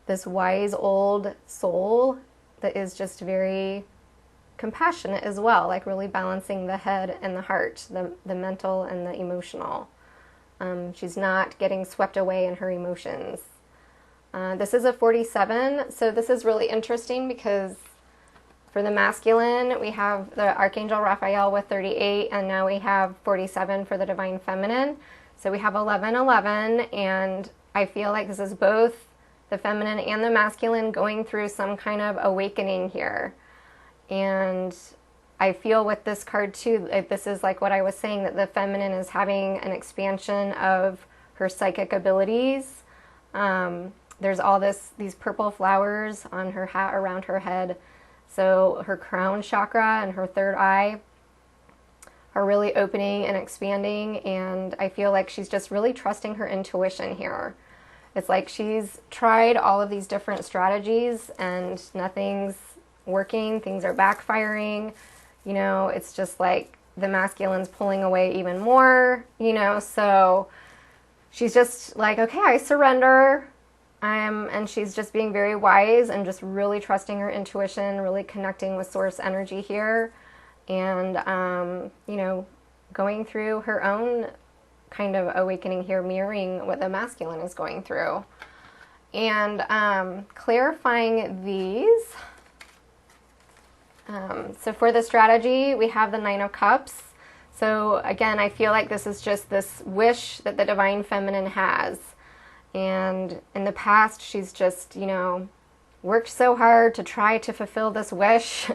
this wise old soul that is just very compassionate as well, like really balancing the head and the heart, the mental and the emotional. She's not getting swept away in her emotions. This is a 47, so this is really interesting because for the masculine, we have the Archangel Raphael with 38, and now we have 47 for the Divine Feminine. So we have 1111, and I feel like this is both the feminine and the masculine going through some kind of awakening here. And I feel with this card too, this is like what I was saying, that the feminine is having an expansion of her psychic abilities. There's all these purple flowers on her hat around her head. So her crown chakra and her third eye are really opening and expanding, and I feel like she's just really trusting her intuition here. It's like she's tried all of these different strategies and nothing's working, things are backfiring, you know, it's just like the masculine's pulling away even more, you know, so she's just like, okay, I surrender. And she's just being very wise and just really trusting her intuition, really connecting with source energy here, and, you know, going through her own kind of awakening here, mirroring what the masculine is going through. And clarifying these. So for the strategy, we have the Nine of Cups. So again, I feel like this is just this wish that the Divine Feminine has. And in the past, she's just, you know, worked so hard to try to fulfill this wish.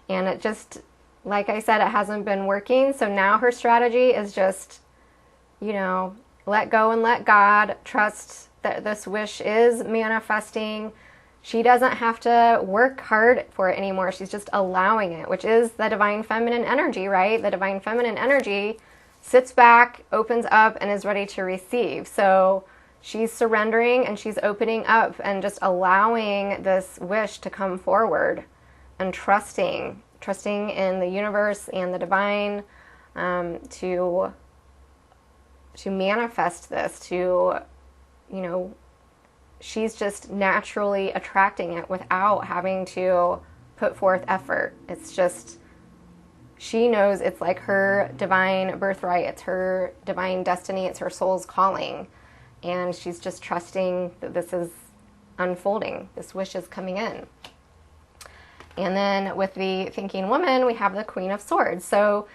And it just, like I said, it hasn't been working. So now her strategy is just, you know, let go and let God, trust that this wish is manifesting. She doesn't have to work hard for it anymore. She's just allowing it, which is the Divine Feminine energy, right? The Divine Feminine energy sits back, opens up, and is ready to receive. So she's surrendering and she's opening up and just allowing this wish to come forward and trusting in the universe and the divine, to manifest this, to, you know, she's just naturally attracting it without having to put forth effort. It's just, she knows it's like her divine birthright, it's her divine destiny, it's her soul's calling. And she's just trusting that this is unfolding, this wish is coming in. And then with the Thinking Woman, we have the Queen of Swords. So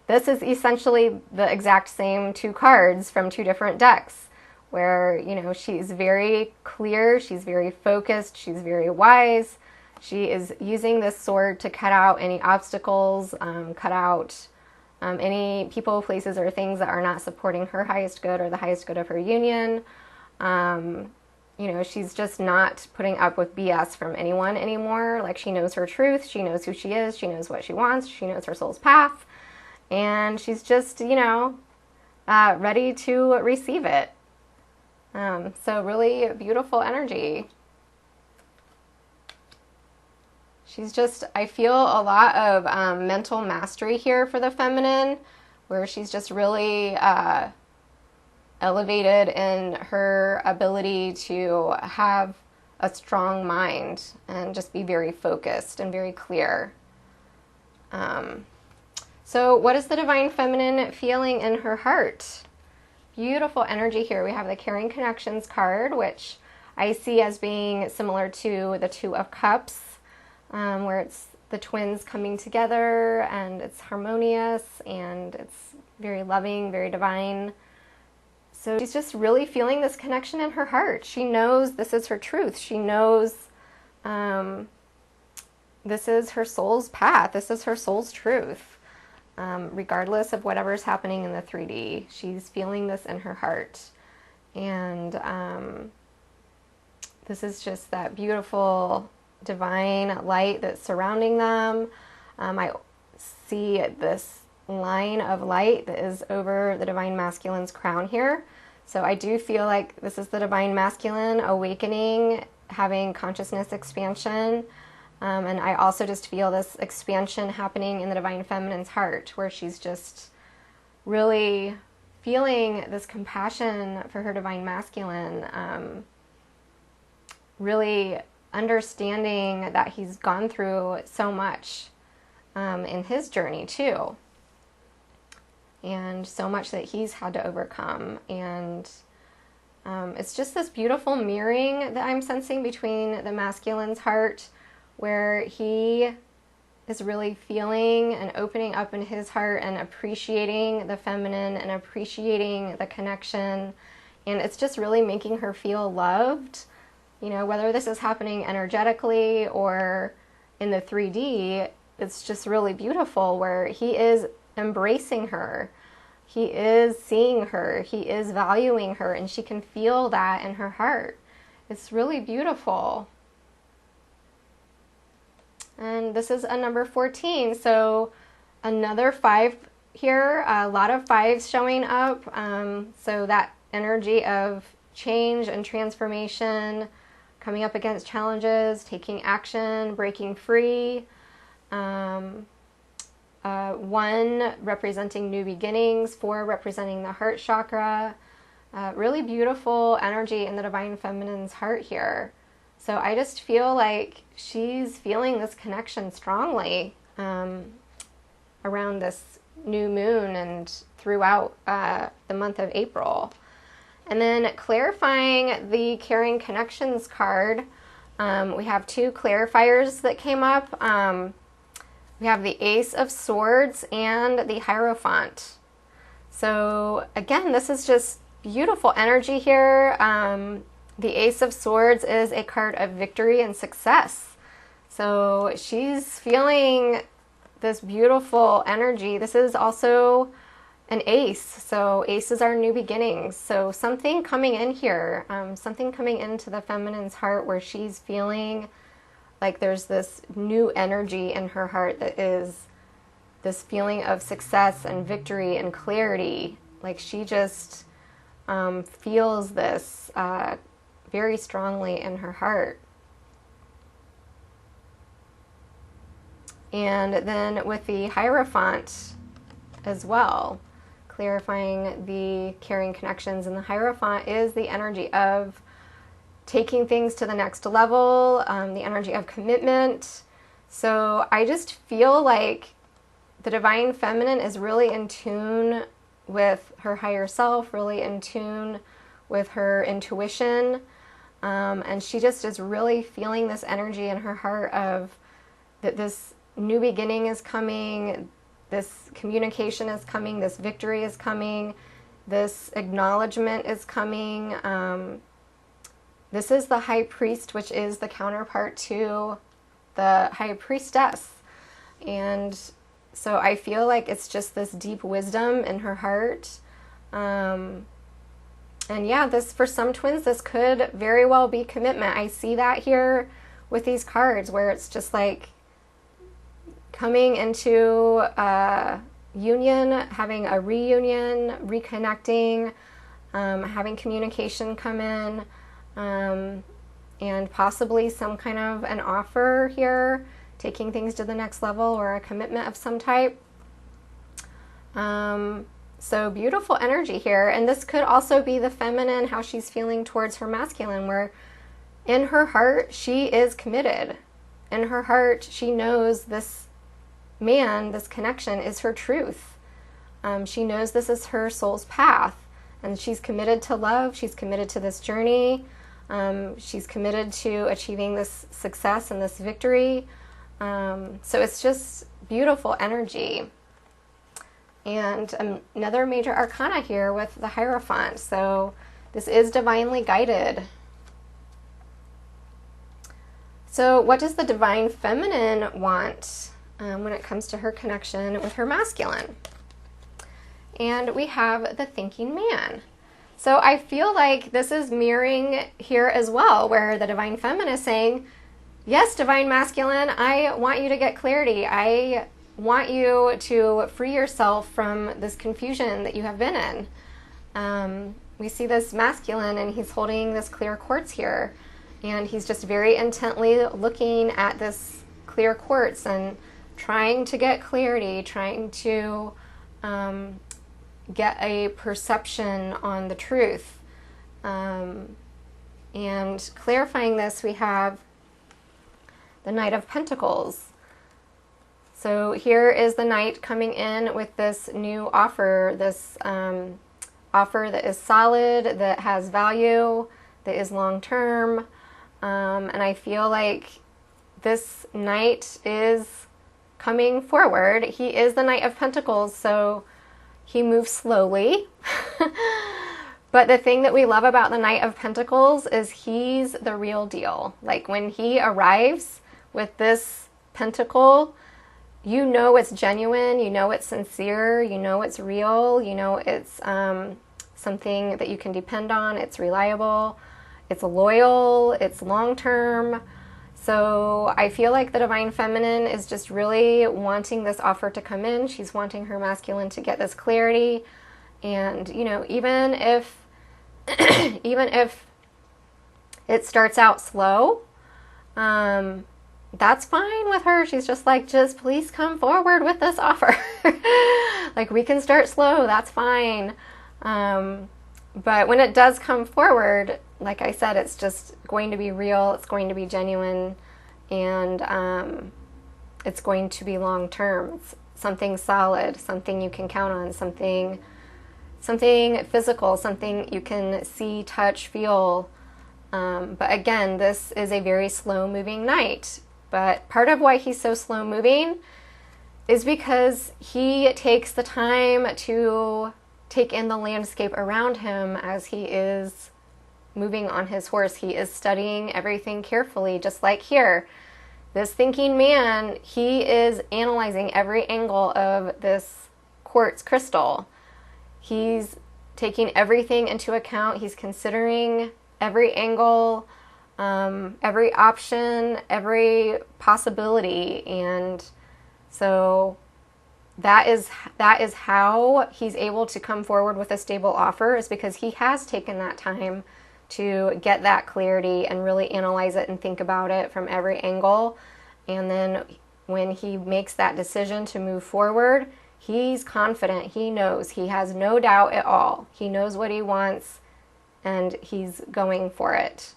this is essentially the exact same two cards from two different decks, where, you know, she's very clear, she's very focused, she's very wise. She is using this sword to cut out any obstacles, cut out any people, places, or things that are not supporting her highest good or the highest good of her union. You know, she's just not putting up with BS from anyone anymore. Like, she knows her truth, she knows who she is, she knows what she wants, she knows her soul's path, and she's just, you know, ready to receive it. So really beautiful energy. She's just, I feel a lot of mental mastery here for the feminine, where she's just really elevated in her ability to have a strong mind and just be very focused and very clear. So what is the divine feminine feeling in her heart? Beautiful energy here. We have the Caring Connections card, which I see as being similar to the Two of Cups, where it's the twins coming together and it's harmonious and it's very loving, very divine. So she's just really feeling this connection in her heart. She knows this is her truth. She knows this is her soul's path. This is her soul's truth. Regardless of whatever's happening in the 3D, she's feeling this in her heart. And this is just that beautiful divine light that's surrounding them. I see this line of light that is over the divine masculine's crown here. So I do feel like this is the divine masculine awakening, having consciousness expansion. And I also just feel this expansion happening in the divine feminine's heart, where she's just really feeling this compassion for her divine masculine, really understanding that he's gone through so much in his journey too, and so much that he's had to overcome. And it's just this beautiful mirroring that I'm sensing between the masculine's heart, where he is really feeling and opening up in his heart and appreciating the feminine and appreciating the connection. And it's just really making her feel loved. You know, whether this is happening energetically or in the 3D, it's just really beautiful, where he is embracing her. He is seeing her. He is valuing her, and she can feel that in her heart. It's really beautiful. And this is a number 14, so another 5 here, a lot of 5s showing up. So that energy of change and transformation, coming up against challenges, taking action, breaking free. 1 representing new beginnings, 4 representing the heart chakra. Really beautiful energy in the divine feminine's heart here. So I just feel like she's feeling this connection strongly around this new moon and throughout the month of April. And then clarifying the Caring Connections card, we have 2 clarifiers that came up. We have the Ace of Swords and the Hierophant. So again, this is just beautiful energy here. The Ace of Swords is a card of victory and success. So she's feeling this beautiful energy. This is also an ace. So aces are new beginnings. So something coming in here, something coming into the feminine's heart, where she's feeling like there's this new energy in her heart that is this feeling of success and victory and clarity. Like she just feels this very strongly in her heart. And then with the Hierophant as well, clarifying the Caring Connections, and the Hierophant is the energy of taking things to the next level, the energy of commitment. So I just feel like the divine feminine is really in tune with her higher self, really in tune with her intuition. And she just is really feeling this energy in her heart of that this new beginning is coming, this communication is coming, this victory is coming, this acknowledgement is coming. This is the High Priest, which is the counterpart to the High Priestess. And so I feel like it's just this deep wisdom in her heart. And yeah, this, for some twins, this could very well be commitment. I see that here with these cards, where it's just like coming into a union, having a reunion, reconnecting, having communication come in, and possibly some kind of an offer here taking things to the next level or a commitment of some type. So beautiful energy here. And this could also be the feminine, how she's feeling towards her masculine, where in her heart, she is committed. In her heart, she knows this man, this connection is her truth. She knows this is her soul's path, and she's committed to love. She's committed to this journey. She's committed to achieving this success and this victory. So it's just beautiful energy. And another major arcana here with the Hierophant. So this is divinely guided. So what does the divine feminine want when it comes to her connection with her masculine? And we have the thinking man. So I feel like this is mirroring here as well, where the divine feminine is saying, yes, divine masculine, I want you to get clarity. I want you to free yourself from this confusion that you have been in. We see this masculine, and he's holding this clear quartz here, and he's just very intently looking at this clear quartz and trying to get clarity, trying to get a perception on the truth. And clarifying this, we have the Knight of Pentacles. So here is the Knight coming in with this new offer, this offer that is solid, that has value, that is long-term. And I feel like this Knight is coming forward. He is the Knight of Pentacles, so he moves slowly. But the thing that we love about the Knight of Pentacles is he's the real deal. Like when he arrives with this pentacle, you know it's genuine, you know it's sincere, you know it's real, you know it's something that you can depend on, it's reliable, it's loyal, it's long-term. So I feel like the divine feminine is just really wanting this offer to come in. She's wanting her masculine to get this clarity. And, you know, even if even if it starts out slow, that's fine with her. She's just like, just please come forward with this offer. Like, we can start slow, that's fine. But when it does come forward, like I said, it's just going to be real, it's going to be genuine, and it's going to be long term. It's something solid, something you can count on, something physical, something you can see, touch, feel. But again, this is a very slow moving Knight. But part of why he's so slow moving is because he takes the time to take in the landscape around him as he is moving on his horse. He is studying everything carefully, just like here. This thinking man, he is analyzing every angle of this quartz crystal. He's taking everything into account. He's considering every angle, every option, every possibility. And so that is how he's able to come forward with a stable offer, is because he has taken that time to get that clarity and really analyze it and think about it from every angle. And then when he makes that decision to move forward, he's confident. He knows. He has no doubt at all. He knows what he wants, and he's going for it.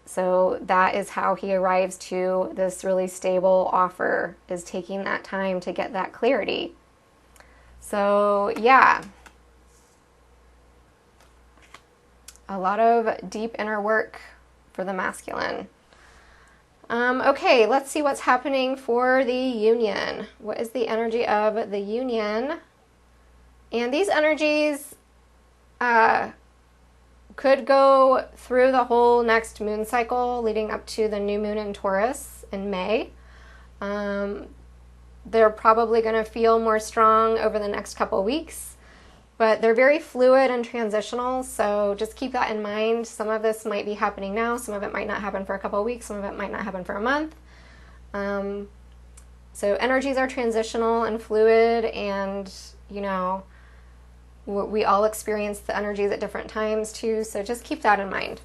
So that is how he arrives to this really stable offer, is taking that time to get that clarity. So yeah, a lot of deep inner work for the masculine. Okay, let's see what's happening for the union. What is the energy of the union? And these energies could go through the whole next moon cycle leading up to the new moon in Taurus in May. They're probably going to feel more strong over the next couple weeks, but they're very fluid and transitional, so just keep that in mind. Some of this might be happening now, some of it might not happen for a couple of weeks, some of it might not happen for a month. So energies are transitional and fluid, and, you know, we all experience the energies at different times too, so just keep that in mind.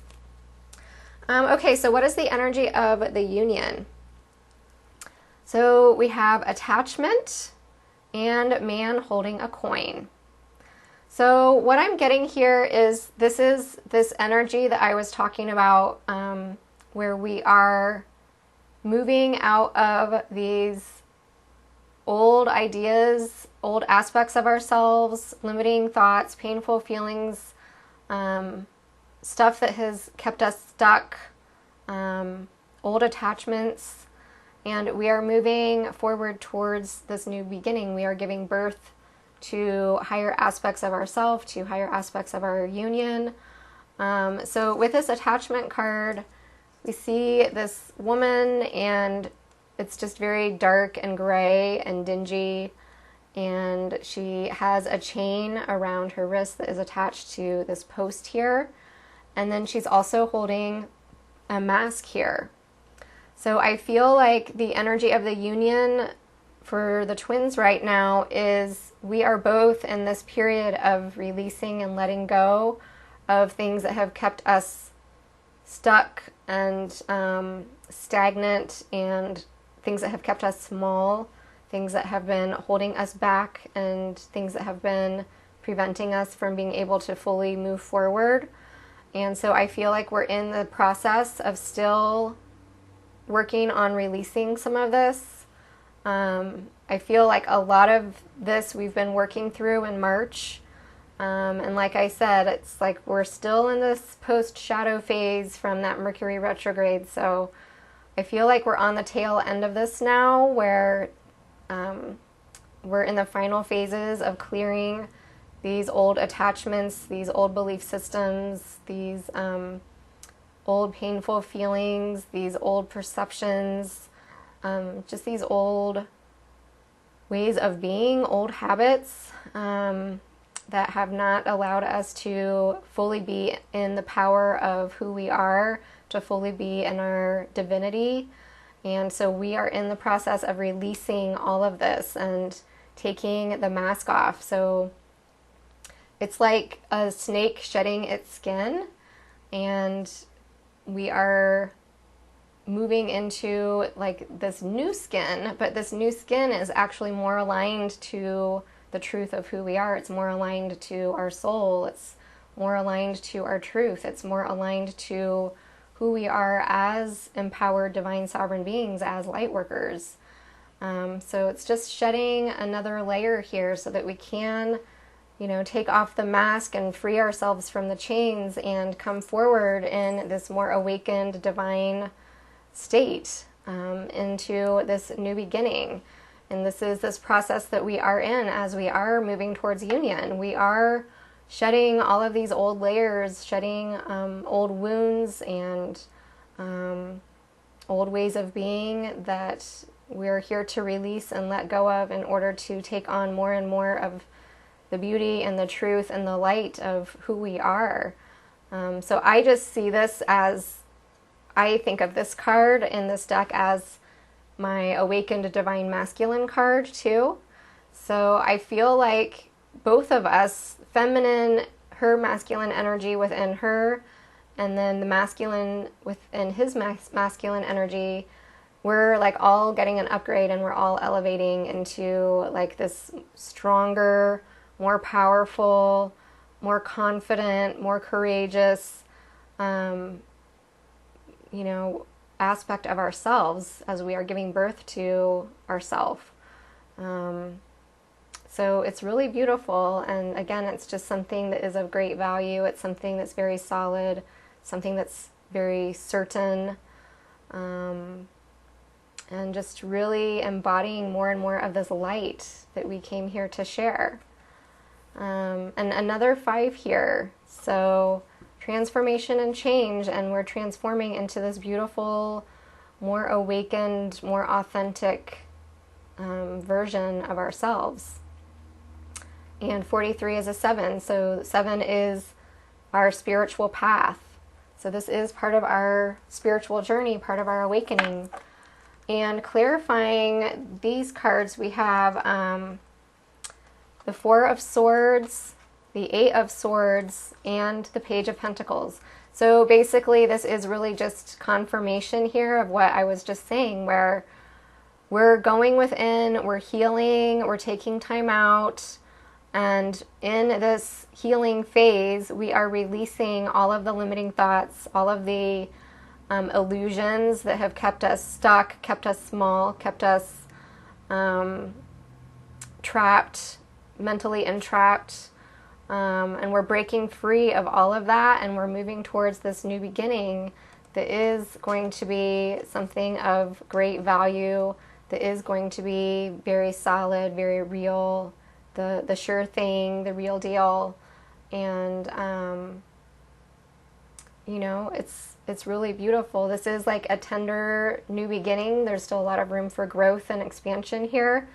Okay, so what is the energy of the union? So we have attachment and man holding a coin. So what I'm getting here is this energy that I was talking about, where we are moving out of these old ideas, old aspects of ourselves, limiting thoughts, painful feelings, stuff that has kept us stuck, old attachments, and we are moving forward towards this new beginning. We are giving birth to higher aspects of ourselves, to higher aspects of our union. So with this attachment card, we see this woman, and it's just very dark and gray and dingy, and she has a chain around her wrist that is attached to this post here, and then she's also holding a mask here. So I feel like the energy of the union for the twins right now is we are both in this period of releasing and letting go of things that have kept us stuck and stagnant, and things that have kept us small, things that have been holding us back, and things that have been preventing us from being able to fully move forward. And so I feel like we're in the process of still working on releasing some of this. I feel like a lot of this we've been working through in March. And like I said, it's like we're still in this post-shadow phase from that Mercury retrograde. So I feel like we're on the tail end of this now, where we're in the final phases of clearing these old attachments, these old belief systems, these old painful feelings, these old perceptions, just these old ways of being, old habits that have not allowed us to fully be in the power of who we are, to fully be in our divinity. And so we are in the process of releasing all of this and taking the mask off. So it's like a snake shedding its skin, and we are moving into like this new skin, but this new skin is actually more aligned to the truth of who we are. It's more aligned to our soul. It's more aligned to our truth. It's more aligned to who we are as empowered divine sovereign beings, as light workers. So it's just shedding another layer here so that we can, take off the mask and free ourselves from the chains and come forward in this more awakened divine state, into this new beginning. And this is this process that we are in as we are moving towards union. We are shedding all of these old layers, shedding old wounds and old ways of being that we're here to release and let go of in order to take on more and more of the beauty and the truth and the light of who we are. So I just see this as, I think of this card in this deck as my awakened divine masculine card too. So I feel like both of us, feminine, her masculine energy within her, and then the masculine within his masculine energy, we're like all getting an upgrade, and we're all elevating into like this stronger, more powerful, more confident, more courageous, aspect of ourselves as we are giving birth to ourself. So it's really beautiful, and again, it's just something that is of great value. It's something that's very solid, something that's very certain, and just really embodying more and more of this light that we came here to share. And another 5 here, so transformation and change, and we're transforming into this beautiful, more awakened, more authentic version of ourselves. And 43 is a 7, so 7 is our spiritual path. So this is part of our spiritual journey, part of our awakening. And clarifying these cards, we have the 4 of Swords, the 8 of Swords, and the Page of Pentacles. So basically this is really just confirmation here of what I was just saying, where we're going within, we're healing, we're taking time out. And in this healing phase, we are releasing all of the limiting thoughts, all of the illusions that have kept us stuck, kept us small, kept us trapped, mentally entrapped. And we're breaking free of all of that, and we're moving towards this new beginning that is going to be something of great value, that is going to be very solid, very real, the sure thing, the real deal. And you know, it's really beautiful. This is like a tender new beginning. There's still a lot of room for growth and expansion here,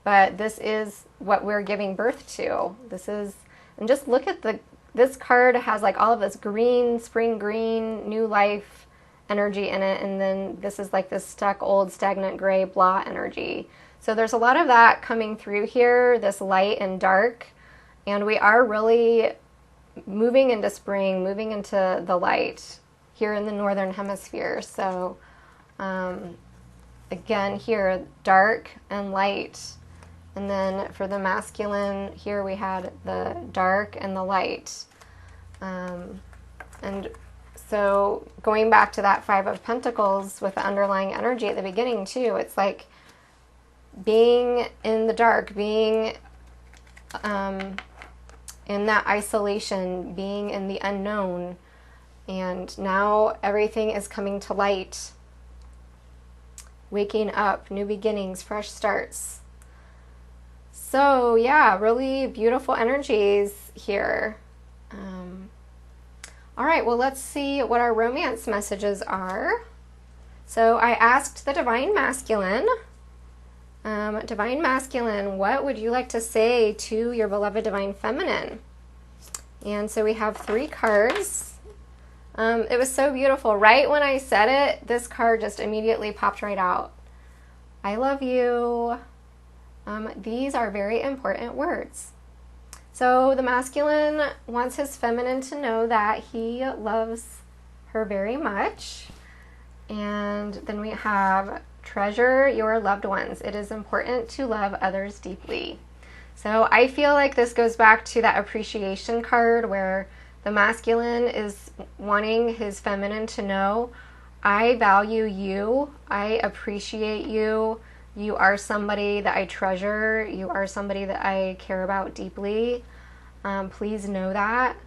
but this is what we're giving birth to. This is, and just look at this card has like all of this green, spring green, new life energy in it, and then this is like this stuck, old, stagnant, gray, blah energy. So there's a lot of that coming through here, this light and dark, and we are really moving into spring, moving into the light here in the northern hemisphere. So again here, dark and light. And then for the masculine, here we had the dark and the light. And so going back to that Five of Pentacles with the underlying energy at the beginning too, it's like being in the dark, being in that isolation, being in the unknown. And now everything is coming to light. Waking up, new beginnings, fresh starts. So yeah, really beautiful energies here. All right, well, let's see what our romance messages are. So I asked the Divine Masculine, Divine Masculine, what would you like to say to your beloved Divine Feminine? And so we have 3 cards. It was so beautiful. Right when I said it, this card just immediately popped right out. I love you. These are very important words. So the masculine wants his feminine to know that he loves her very much. And then we have treasure your loved ones. It is important to love others deeply. So I feel like this goes back to that appreciation card where the masculine is wanting his feminine to know, I value you, I appreciate you, you are somebody that I treasure, you are somebody that I care about deeply. Please know that,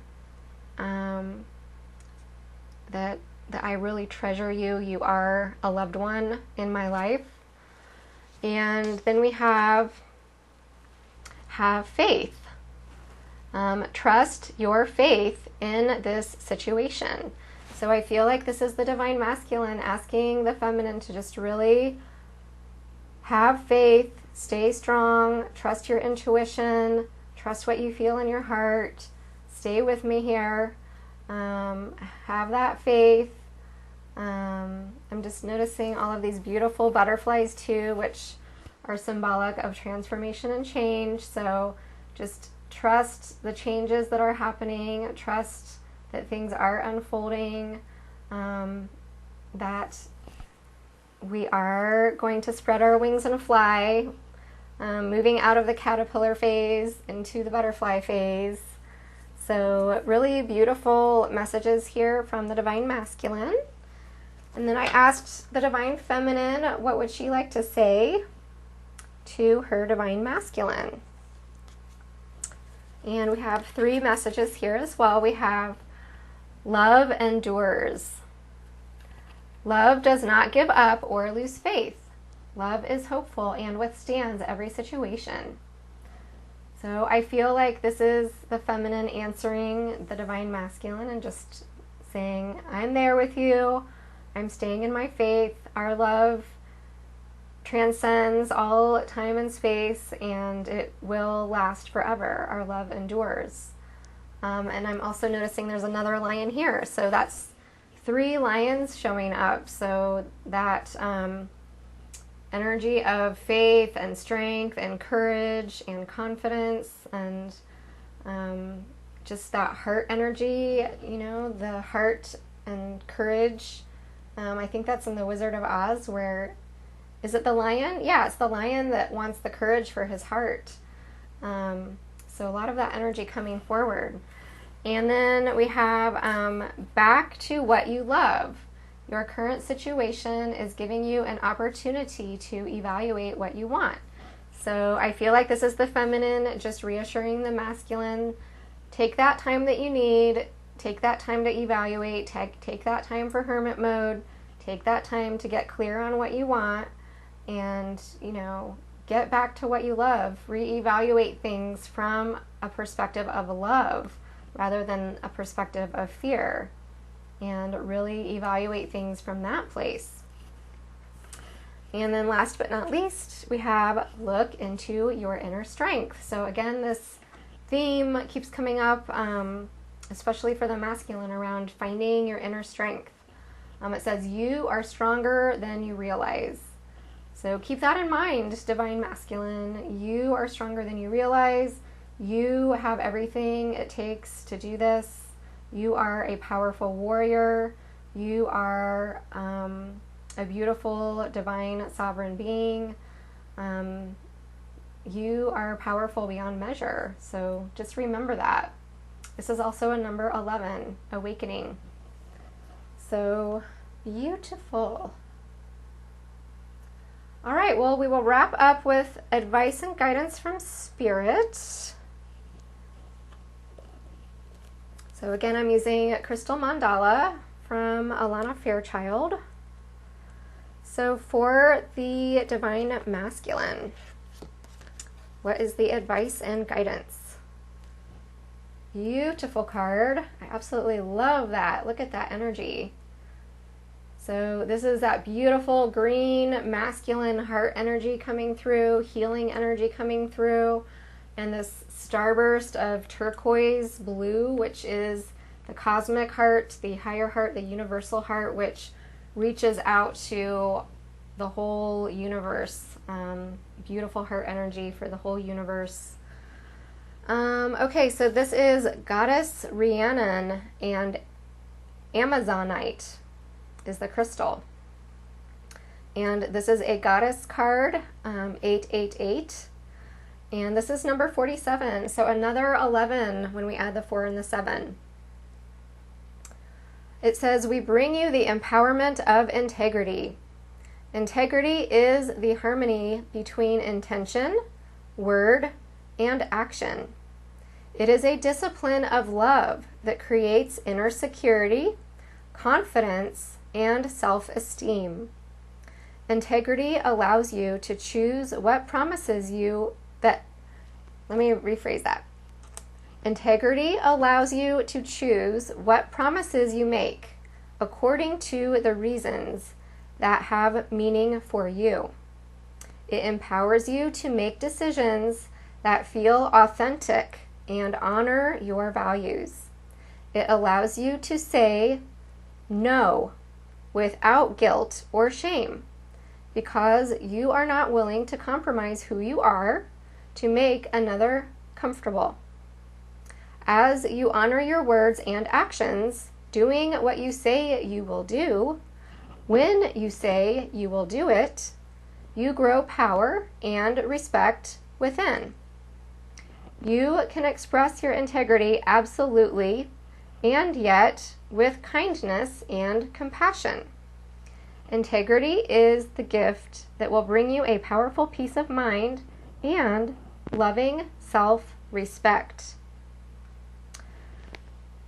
that I really treasure you. You are a loved one in my life. And then we have faith. Trust your faith in this situation. So I feel like this is the Divine Masculine asking the feminine to just really have faith, stay strong, trust your intuition, trust what you feel in your heart, stay with me here, have that faith. I'm just noticing all of these beautiful butterflies too, which are symbolic of transformation and change. So just trust the changes that are happening, trust that things are unfolding, that we are going to spread our wings and fly, moving out of the caterpillar phase into the butterfly phase. So really beautiful messages here from the Divine Masculine. And then I asked the Divine Feminine, what would she like to say to her Divine Masculine? And we have 3 messages here as well. We have love endures. Love does not give up or lose faith. Love is hopeful and withstands every situation. So I feel like this is the feminine answering the Divine Masculine and just saying, I'm there with you. I'm staying in my faith. Our love transcends all time and space, and it will last forever. Our love endures. And I'm also noticing there's another lion here. So that's 3 lions showing up. So that energy of faith and strength and courage and confidence and just that heart energy, you know, the heart and courage. I think that's in the Wizard of Oz where Is it the lion? Yeah, it's the lion that wants the courage for his heart. So a lot of that energy coming forward. And then we have back to what you love. Your current situation is giving you an opportunity to evaluate what you want. So I feel like this is the feminine just reassuring the masculine. Take that time that you need. Take that time to evaluate. Take that time for hermit mode. Take that time to get clear on what you want. And, you know, get back to what you love. Reevaluate things from a perspective of love rather than a perspective of fear. And really evaluate things from that place. And then last but not least, we have look into your inner strength. So again, this theme keeps coming up, especially for the masculine, around finding your inner strength. It says you are stronger than you realize. So keep that in mind, divine masculine. You are stronger than you realize. You have everything it takes to do this. You are a powerful warrior. You are a beautiful, divine, sovereign being. You are powerful beyond measure. So just remember that. This is also a number 11, awakening. So beautiful. All right, well, we will wrap up with advice and guidance from Spirit. So again, I'm using Crystal Mandala from Alana Fairchild. So for the divine masculine, what is the advice and guidance? Beautiful card. I absolutely love that. Look at that energy. So this is that beautiful green masculine heart energy coming through, healing energy coming through, and this starburst of turquoise blue, which is the cosmic heart, the higher heart, the universal heart, which reaches out to the whole universe. Beautiful heart energy for the whole universe. Okay, so this is Goddess Rhiannon, and Amazonite is the crystal. And this is a goddess card, 888. And this is number 47, so another 11 when we add the 4 and the 7. It says, we bring you the empowerment of integrity. Integrity is the harmony between intention, word, and action. It is a discipline of love that creates inner security, confidence, and self-esteem. Integrity allows you to choose what promises you that, let me rephrase that. Integrity allows you to choose what promises you make according to the reasons that have meaning for you. It empowers you to make decisions that feel authentic and honor your values. It allows you to say no without guilt or shame because you are not willing to compromise who you are to make another comfortable. As you honor your words and actions, doing what you say you will do, when you say you will do it, you grow power and respect within. You can express your integrity absolutely and yet with kindness and compassion. Integrity is the gift that will bring you a powerful peace of mind and loving self-respect.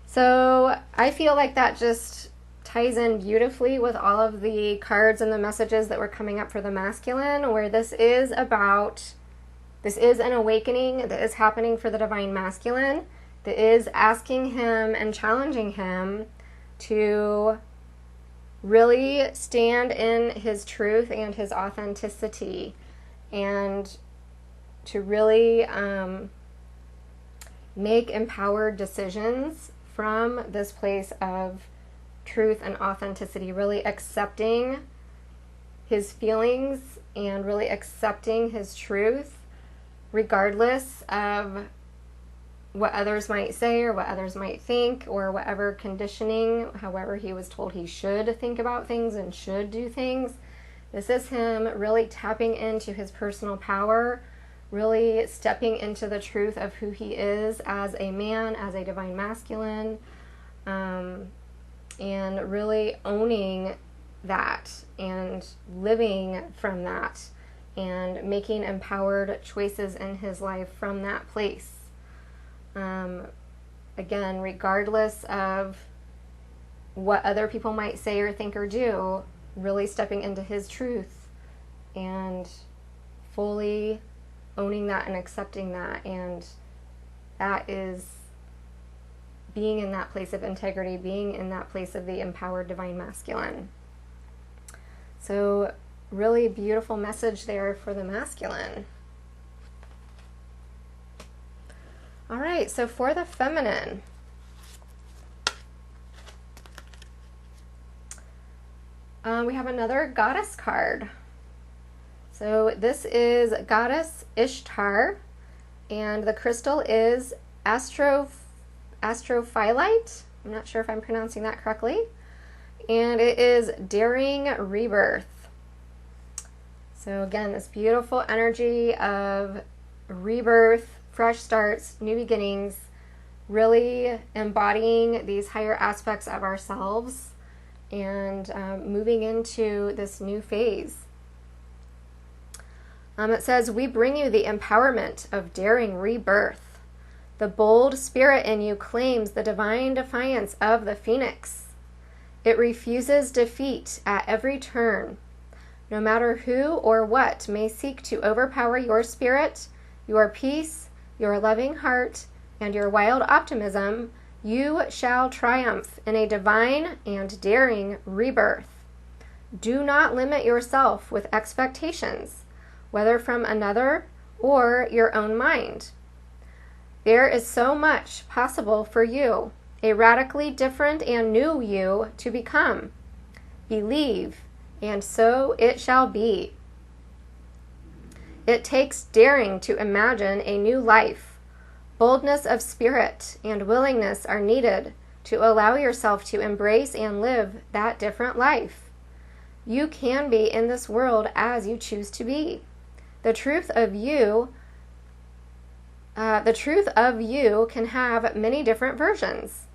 So I feel like that just ties in beautifully with all of the cards and the messages that were coming up for the masculine, where this is an awakening that is happening for the divine masculine, that is asking him and challenging him to really stand in his truth and his authenticity, and to really make empowered decisions from this place of truth and authenticity, really accepting his feelings and really accepting his truth, regardless of what others might say or what others might think or whatever conditioning, however he was told he should think about things and should do things, This is him really tapping into his personal power, really stepping into the truth of who he is as a man, as a divine masculine, and really owning that and living from that and making empowered choices in his life from that place. Again, regardless of what other people might say or think or do, really stepping into his truth and fully owning that and accepting that. And that is being in that place of integrity, being in that place of the empowered divine masculine. So really beautiful message there for the masculine. All right, so for the feminine, we have another goddess card. So this is Goddess Ishtar, and the crystal is astrophyllite. I'm not sure if I'm pronouncing that correctly. And it is Daring Rebirth. So again, this beautiful energy of rebirth, fresh starts, new beginnings, really embodying these higher aspects of ourselves and moving into this new phase. It says, we bring you the empowerment of daring rebirth. The bold spirit in you claims the divine defiance of the phoenix. It refuses defeat at every turn. No matter who or what may seek to overpower your spirit, your peace, your loving heart, and your wild optimism, you shall triumph in a divine and daring rebirth. Do not limit yourself with expectations, whether from another or your own mind. There is so much possible for you, a radically different and new you to become. Believe, and so it shall be. It takes daring to imagine a new life. Boldness of spirit and willingness are needed to allow yourself to embrace and live that different life. You can be in this world as you choose to be. The truth of you can have many different versions.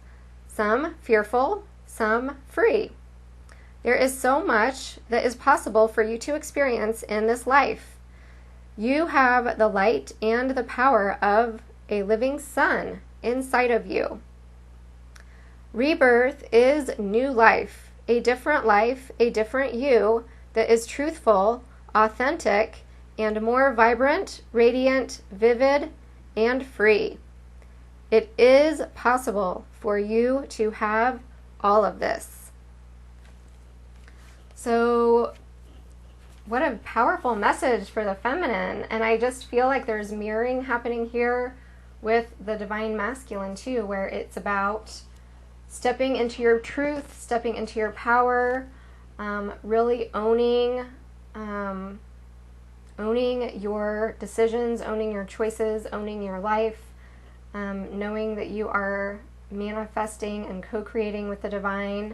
Some fearful, some free. There is so much that is possible for you to experience in this life. You have the light and the power of a living sun inside of you. Rebirth is new life, a different you that is truthful, authentic, and more vibrant, radiant, vivid, and free. It is possible for you to have all of this. So, what a powerful message for the feminine. And I just feel like there's mirroring happening here with the divine masculine too, where it's about stepping into your truth, stepping into your power, really owning your decisions, owning your choices, owning your life, knowing that you are manifesting and co-creating with the divine,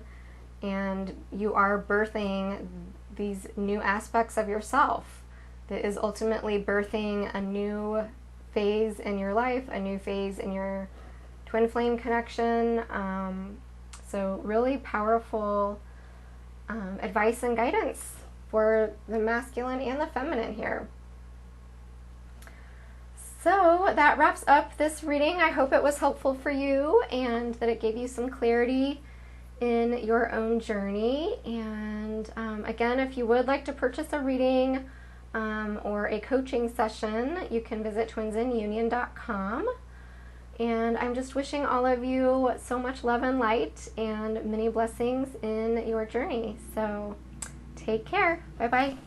and you are birthing these new aspects of yourself that is ultimately birthing a new phase in your life, a new phase in your twin flame connection. So really powerful advice and guidance for the masculine and the feminine here. So that wraps up this reading. I hope it was helpful for you and that it gave you some clarity in your own journey. And again, if you would like to purchase a reading or a coaching session, you can visit twinsinunion.com. And I'm just wishing all of you so much love and light and many blessings in your journey. So take care. Bye-bye.